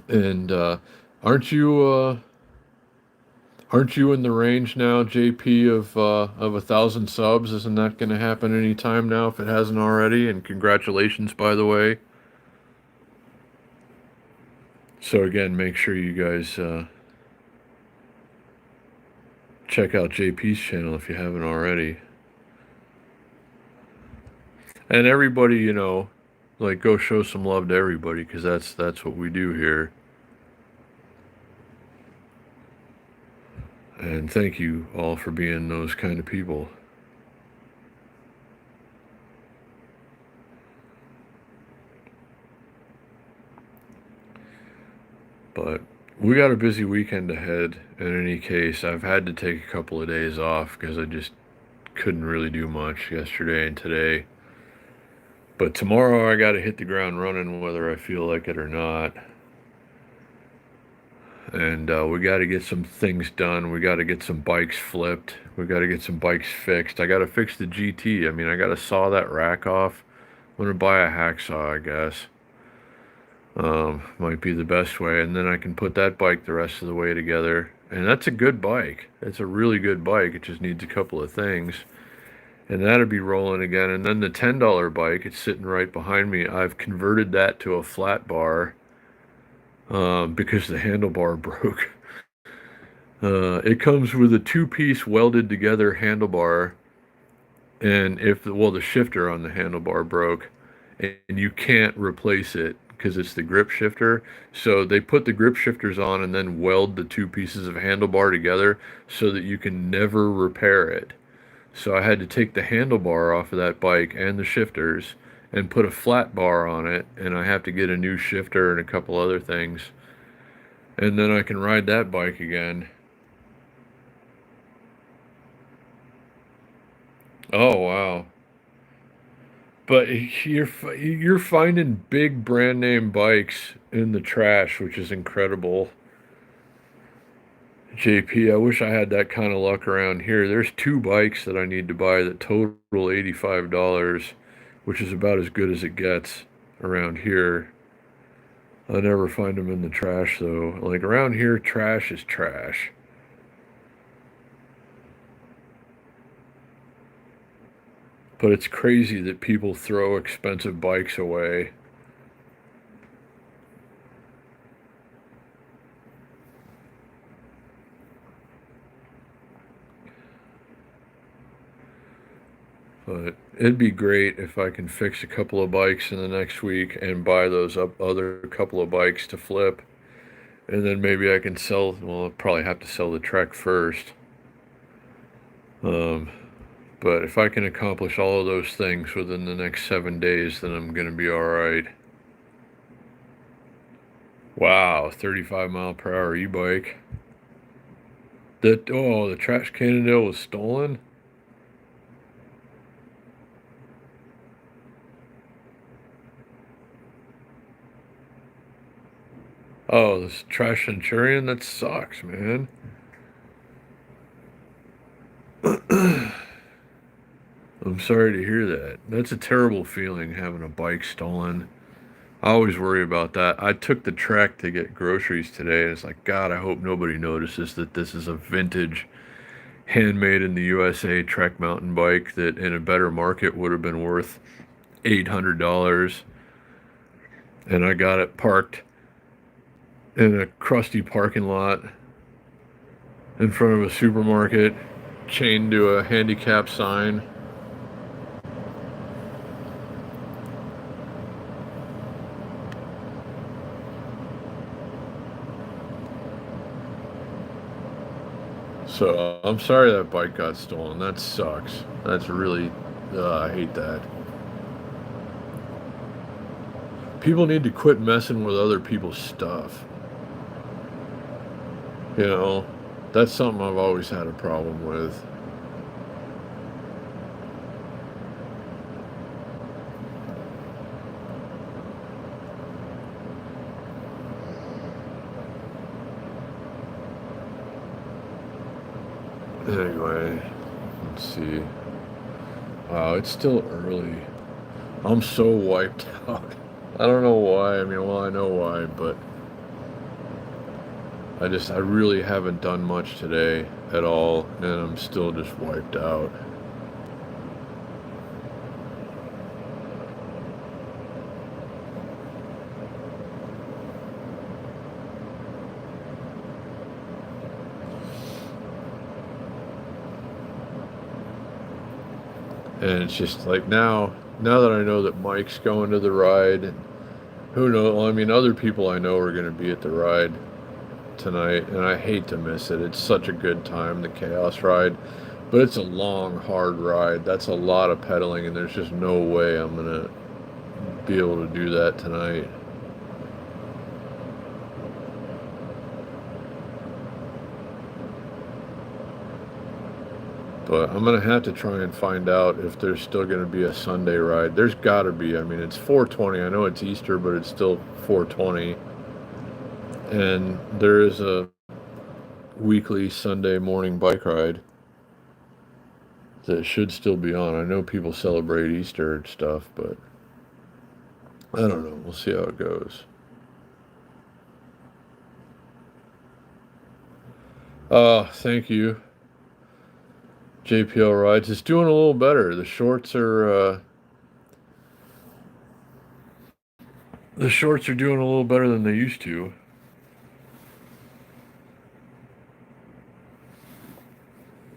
And aren't you aren't you in the range now, JP, of 1,000 subs? Isn't that going to happen anytime now if it hasn't already? And congratulations, by the way. So again, make sure you guys check out JP's channel if you haven't already. And everybody, you know, like go show some love to everybody because that's what we do here. And thank you all for being those kind of people. But we got a busy weekend ahead. In any case, I've had to take a couple of days off because I just couldn't really do much yesterday and today. But tomorrow I got to hit the ground running whether I feel like it or not. And we got to get some things done. We got to get some bikes flipped. We got to get some bikes fixed. I got to fix the GT. I mean, I got to saw that rack off. I'm going to buy a hacksaw, I guess. Might be the best way. And then I can put that bike the rest of the way together. And that's a good bike. It's a really good bike. It just needs a couple of things. And that'll be rolling again. And then the $10 bike, it's sitting right behind me. I've converted that to a flat bar because the handlebar broke. It comes with a two-piece welded together handlebar. And the shifter on the handlebar broke. And you can't replace it because it's the grip shifter. So they put the grip shifters on and then weld the two pieces of handlebar together so that you can never repair it. So I had to take the handlebar off of that bike and the shifters and put a flat bar on it, and I have to get a new shifter and a couple other things. And then I can ride that bike again. Oh wow. But you're finding big brand name bikes in the trash, which is incredible. JP, I wish I had that kind of luck around here. There's two bikes that I need to buy that total $85, which is about as good as it gets around here. I never find them in the trash though. Like around here, trash is trash. But it's crazy that people throw expensive bikes away. But it'd be great if I can fix a couple of bikes in the next week and buy those other couple of bikes to flip. And then maybe I can sell, well, I'll probably have to sell the Trek first. Um, but if I can accomplish all of those things within the next 7 days, then I'm going to be all right. Wow, 35 mile per hour e-bike. The trash Cannondale was stolen? Oh, this trash Centurion? That sucks, man. I'm sorry to hear that. That's a terrible feeling having a bike stolen. I always worry about that. I took the Trek to get groceries today, and it's like, God, I hope nobody notices that this is a vintage, handmade in the USA Trek mountain bike that in a better market would have been worth $800. And I got it parked in a crusty parking lot in front of a supermarket, chained to a handicap sign. So I'm sorry that bike got stolen. That sucks. That's really, I hate that. People need to quit messing with other people's stuff. You know, that's something I've always had a problem with. Anyway, let's see. Wow, it's still early. I'm so wiped out. I don't know why. I mean, well, I know why, but I really haven't done much today at all, and I'm still just wiped out. And it's just like now that I know that Mike's going to the ride, and who knows? Well, I mean, other people I know are going to be at the ride tonight, and I hate to miss it. It's such a good time, the Chaos ride, but it's a long, hard ride. That's a lot of pedaling, and there's just no way I'm going to be able to do that tonight. But I'm going to have to try and find out if there's still going to be a Sunday ride. There's got to be. I mean, it's 420. I know it's Easter, but it's still 420. And there is a weekly Sunday morning bike ride that should still be on. I know people celebrate Easter and stuff, but I don't know. We'll see how it goes. Thank you. JPL Rides. It's doing a little better. The shorts are doing a little better than they used to.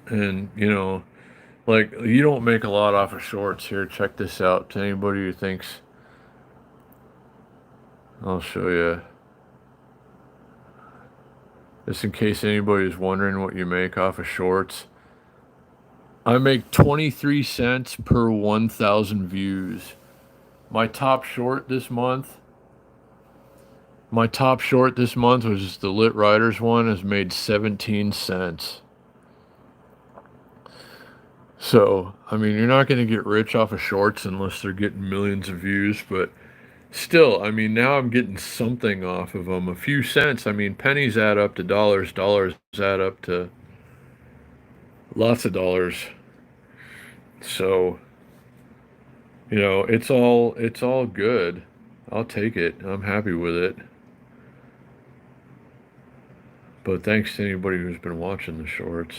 And, like, you don't make a lot off of shorts here. Check this out. To anybody who thinks, I'll show you. Just in case anybody's wondering what you make off of shorts. I make 23 cents per 1,000 views. My top short this month, my top short this month, which is the Lit Riders one, has made 17 cents. So, I mean, you're not going to get rich off of shorts unless they're getting millions of views, but still, I mean, now I'm getting something off of them. A few cents. I mean, pennies add up to dollars, dollars add up to lots of dollars. So, it's all good. I'll take it. I'm happy with it. But thanks to anybody who's been watching the shorts.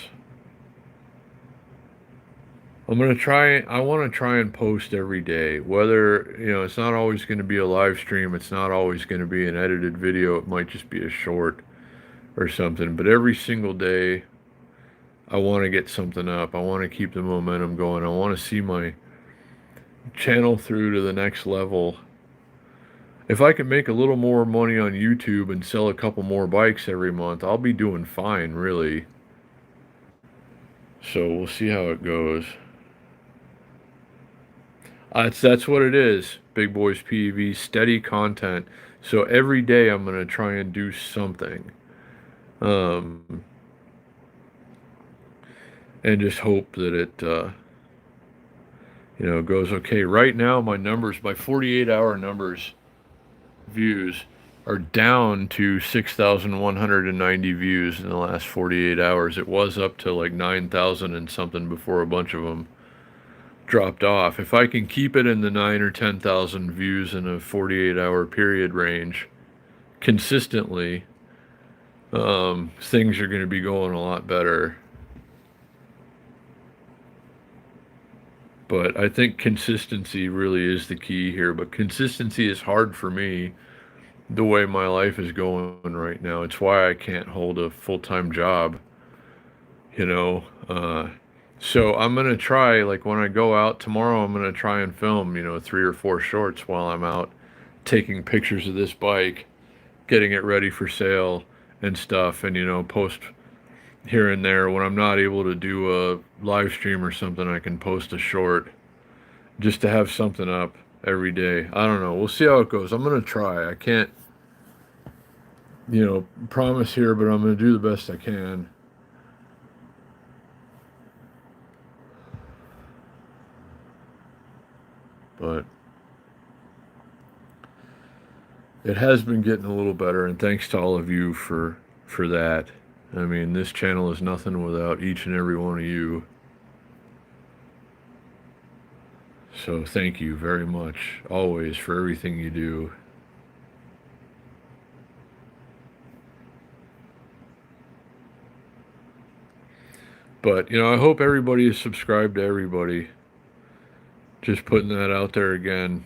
I want to try and post every day. Whether, it's not always going to be a live stream, it's not always going to be an edited video, it might just be a short or something. But every single day, I want to get something up. I want to keep the momentum going. I want to see my channel through to the next level. If I can make a little more money on YouTube and sell a couple more bikes every month, I'll be doing fine, really. So we'll see how it goes. That's what it is, Big Boys PEV, steady content. So every day I'm going to try and do something. And just hope that it, goes okay. Right now, my 48-hour numbers, views, are down to 6,190 views in the last 48 hours. It was up to like 9,000 and something before a bunch of them dropped off. If I can keep it in the 9 or 10,000 views in a 48-hour period range consistently, things are going to be going a lot better. But I think consistency really is the key here. But consistency is hard for me the way my life is going right now. It's why I can't hold a full-time job, So I'm going to try, like when I go out tomorrow, I'm going to try and film, 3 or 4 shorts while I'm out taking pictures of this bike, getting it ready for sale and stuff, and, post here and there when I'm not able to do a live stream or something. I can post a short just to have something up every day. I don't know. We'll see how it goes. I'm gonna try. I can't, promise here, but I'm gonna do the best I can. But it has been getting a little better, and thanks to all of you for that. I mean, this channel is nothing without each and every one of you. So thank you very much, always, for everything you do. But, I hope everybody is subscribed to everybody. Just putting that out there again.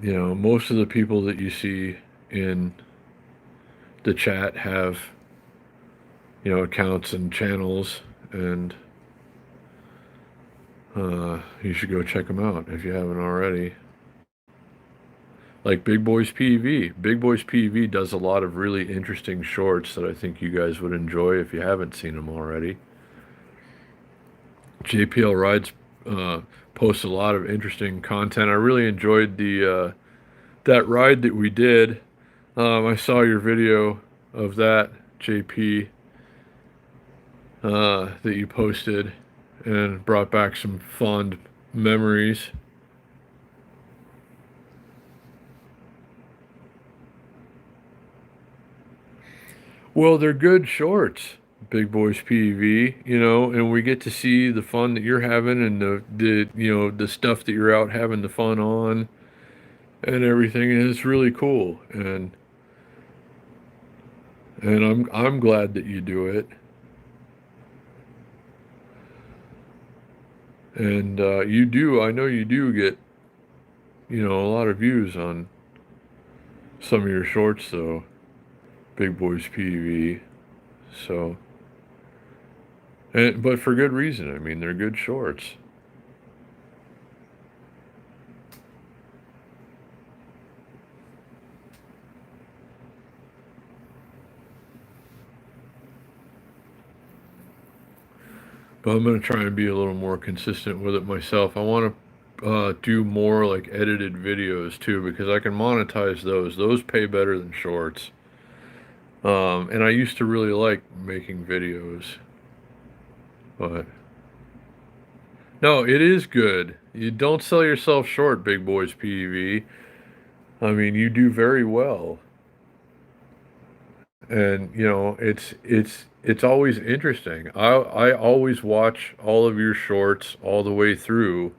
Most of the people that you see in the chat have, accounts and channels, and you should go check them out if you haven't already. Like Big Boys PV. Big Boys PV does a lot of really interesting shorts that I think you guys would enjoy if you haven't seen them already. JPL Rides posts a lot of interesting content. I really enjoyed the that ride that we did. I saw your video of that, JP, that you posted, and brought back some fond memories. Well, they're good shorts, Big Boys PV, and we get to see the fun that you're having and the stuff that you're out having the fun on and everything, and it's really cool. And I'm glad that you do it. And I know you do get, a lot of views on some of your shorts, though, Big Boys PV. So, but for good reason. I mean, they're good shorts. But I'm going to try and be a little more consistent with it myself. I want to do more like edited videos too, because I can monetize those. Those pay better than shorts. And I used to really like making videos. But no, it is good. You don't sell yourself short, Big Boys PV. I mean, you do very well. And it's always interesting. I always watch all of your shorts all the way through.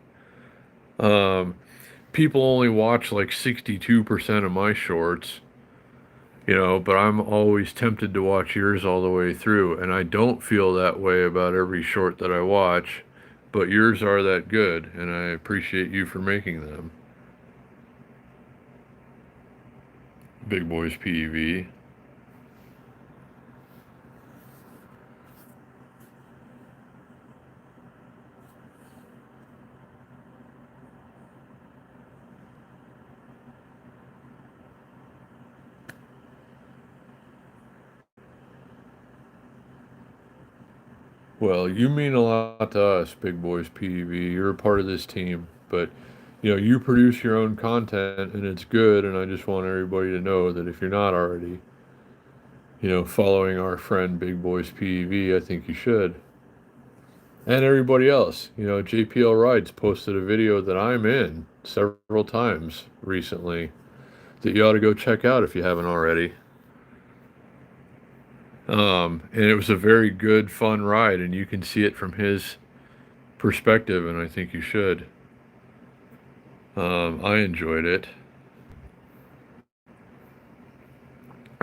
Um, People only watch like 62% of my shorts, but I'm always tempted to watch yours all the way through, and I don't feel that way about every short that I watch, but yours are that good, and I appreciate you for making them. Big Boys PV. Well, you mean a lot to us, Big Boys PV. You're a part of this team, but you produce your own content and it's good, and I just want everybody to know that if you're not already, following our friend Big Boys PV, I think you should. And everybody else, JPL Rides posted a video that I'm in several times recently that you ought to go check out if you haven't already. And it was a very good, fun ride, and you can see it from his perspective, and I think you should. I enjoyed it.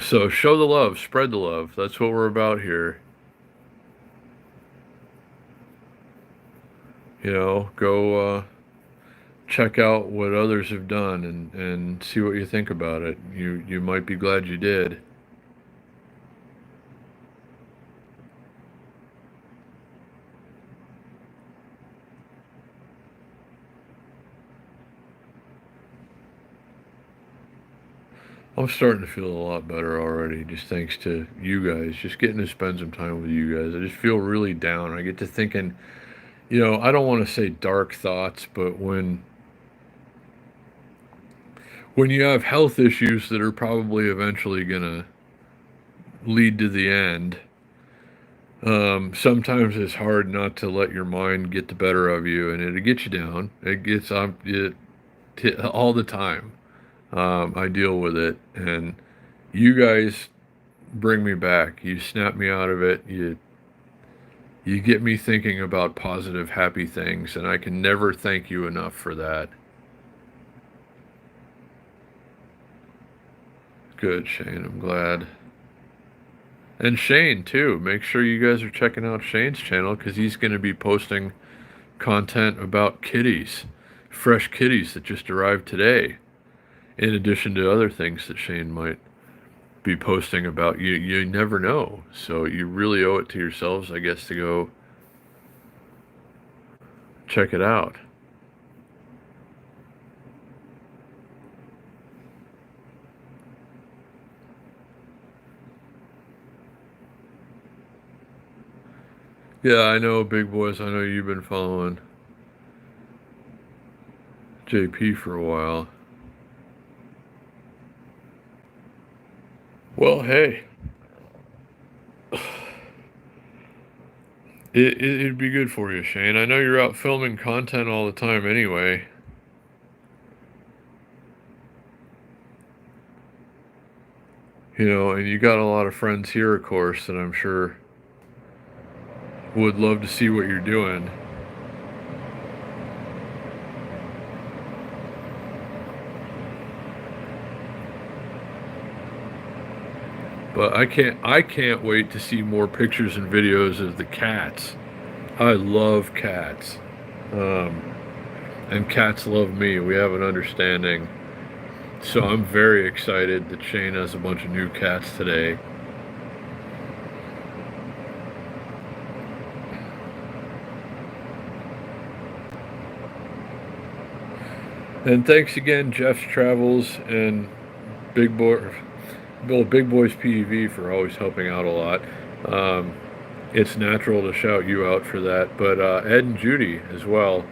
So show the love, spread the love. That's what we're about here. Go check out what others have done and see what you think about it. You might be glad you did. I'm starting to feel a lot better already, just thanks to you guys, just getting to spend some time with you guys. I just feel really down. I get to thinking, I don't want to say dark thoughts, but when you have health issues that are probably eventually going to lead to the end, sometimes it's hard not to let your mind get the better of you, and it'll get you down. It gets all the time. I deal with it, and you guys bring me back. You snap me out of it. You get me thinking about positive, happy things, and I can never thank you enough for that. Good, Shane. I'm glad. And Shane, too. Make sure you guys are checking out Shane's channel because he's going to be posting content about kitties, fresh kitties that just arrived today, in addition to other things that Shane might be posting about. You never know. So you really owe it to yourselves, I guess, to go check it out. Yeah, I know, big boys. I know you've been following JP for a while. Well, hey, it'd be good for you, Shane. I know you're out filming content all the time anyway. And you got a lot of friends here, of course, that I'm sure would love to see what you're doing. But I can't wait to see more pictures and videos of the cats. I love cats. And cats love me. We have an understanding. So I'm very excited that Shane has a bunch of new cats today. And thanks again, Jeff's Travels and Big Boy, Big Boys PEV for always helping out a lot. It's natural to shout you out for that, but Ed and Judy as well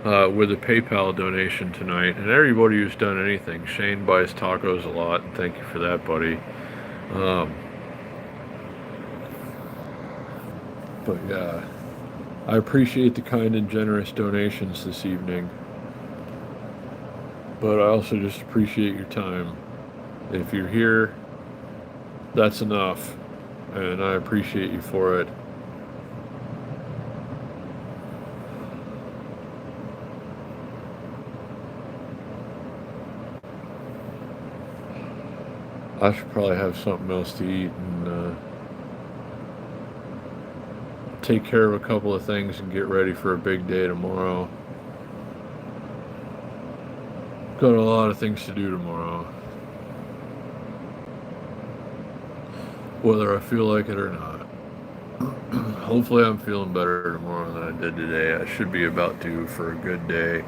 with a PayPal donation tonight, and everybody who's done anything. Shane buys tacos a lot, and thank you for that, buddy. But yeah, I appreciate the kind and generous donations this evening. But I also just appreciate your time. If you're here, that's enough, and I appreciate you for it. I should probably have something else to eat and take care of a couple of things and get ready for a big day tomorrow. Got a lot of things to do tomorrow, whether I feel like it or not. Hopefully I'm feeling better tomorrow than I did today. I should be about due for a good day.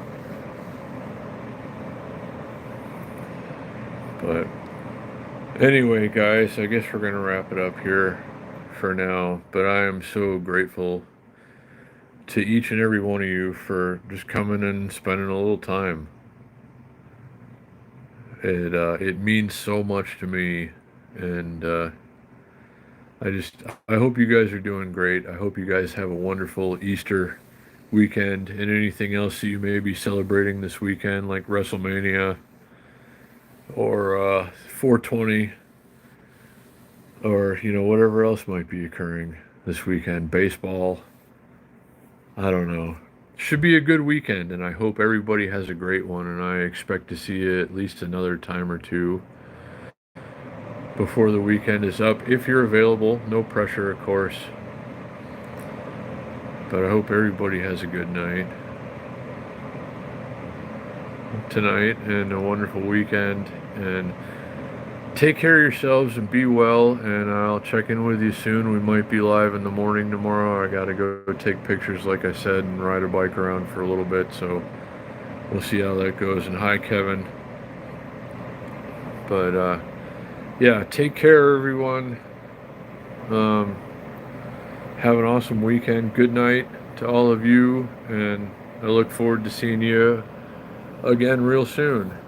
But anyway, guys, I guess we're going to wrap it up here for now. But I am so grateful to each and every one of you for just coming and spending a little time. It means so much to me, and I hope you guys are doing great. I hope you guys have a wonderful Easter weekend and anything else that you may be celebrating this weekend, like WrestleMania or 420 or whatever else might be occurring this weekend. Baseball. I don't know. Should be a good weekend, and I hope everybody has a great one, and I expect to see you at least another time or two before the weekend is up. If you're available, no pressure, of course. But I hope everybody has a good night tonight and a wonderful weekend. And take care of yourselves and be well. And I'll check in with you soon. We might be live in the morning tomorrow. I got to go take pictures, like I said, and ride a bike around for a little bit. So we'll see how that goes. And hi, Kevin. But yeah, take care, everyone. Um, have an awesome weekend. Good night to all of you, and I look forward to seeing you again real soon.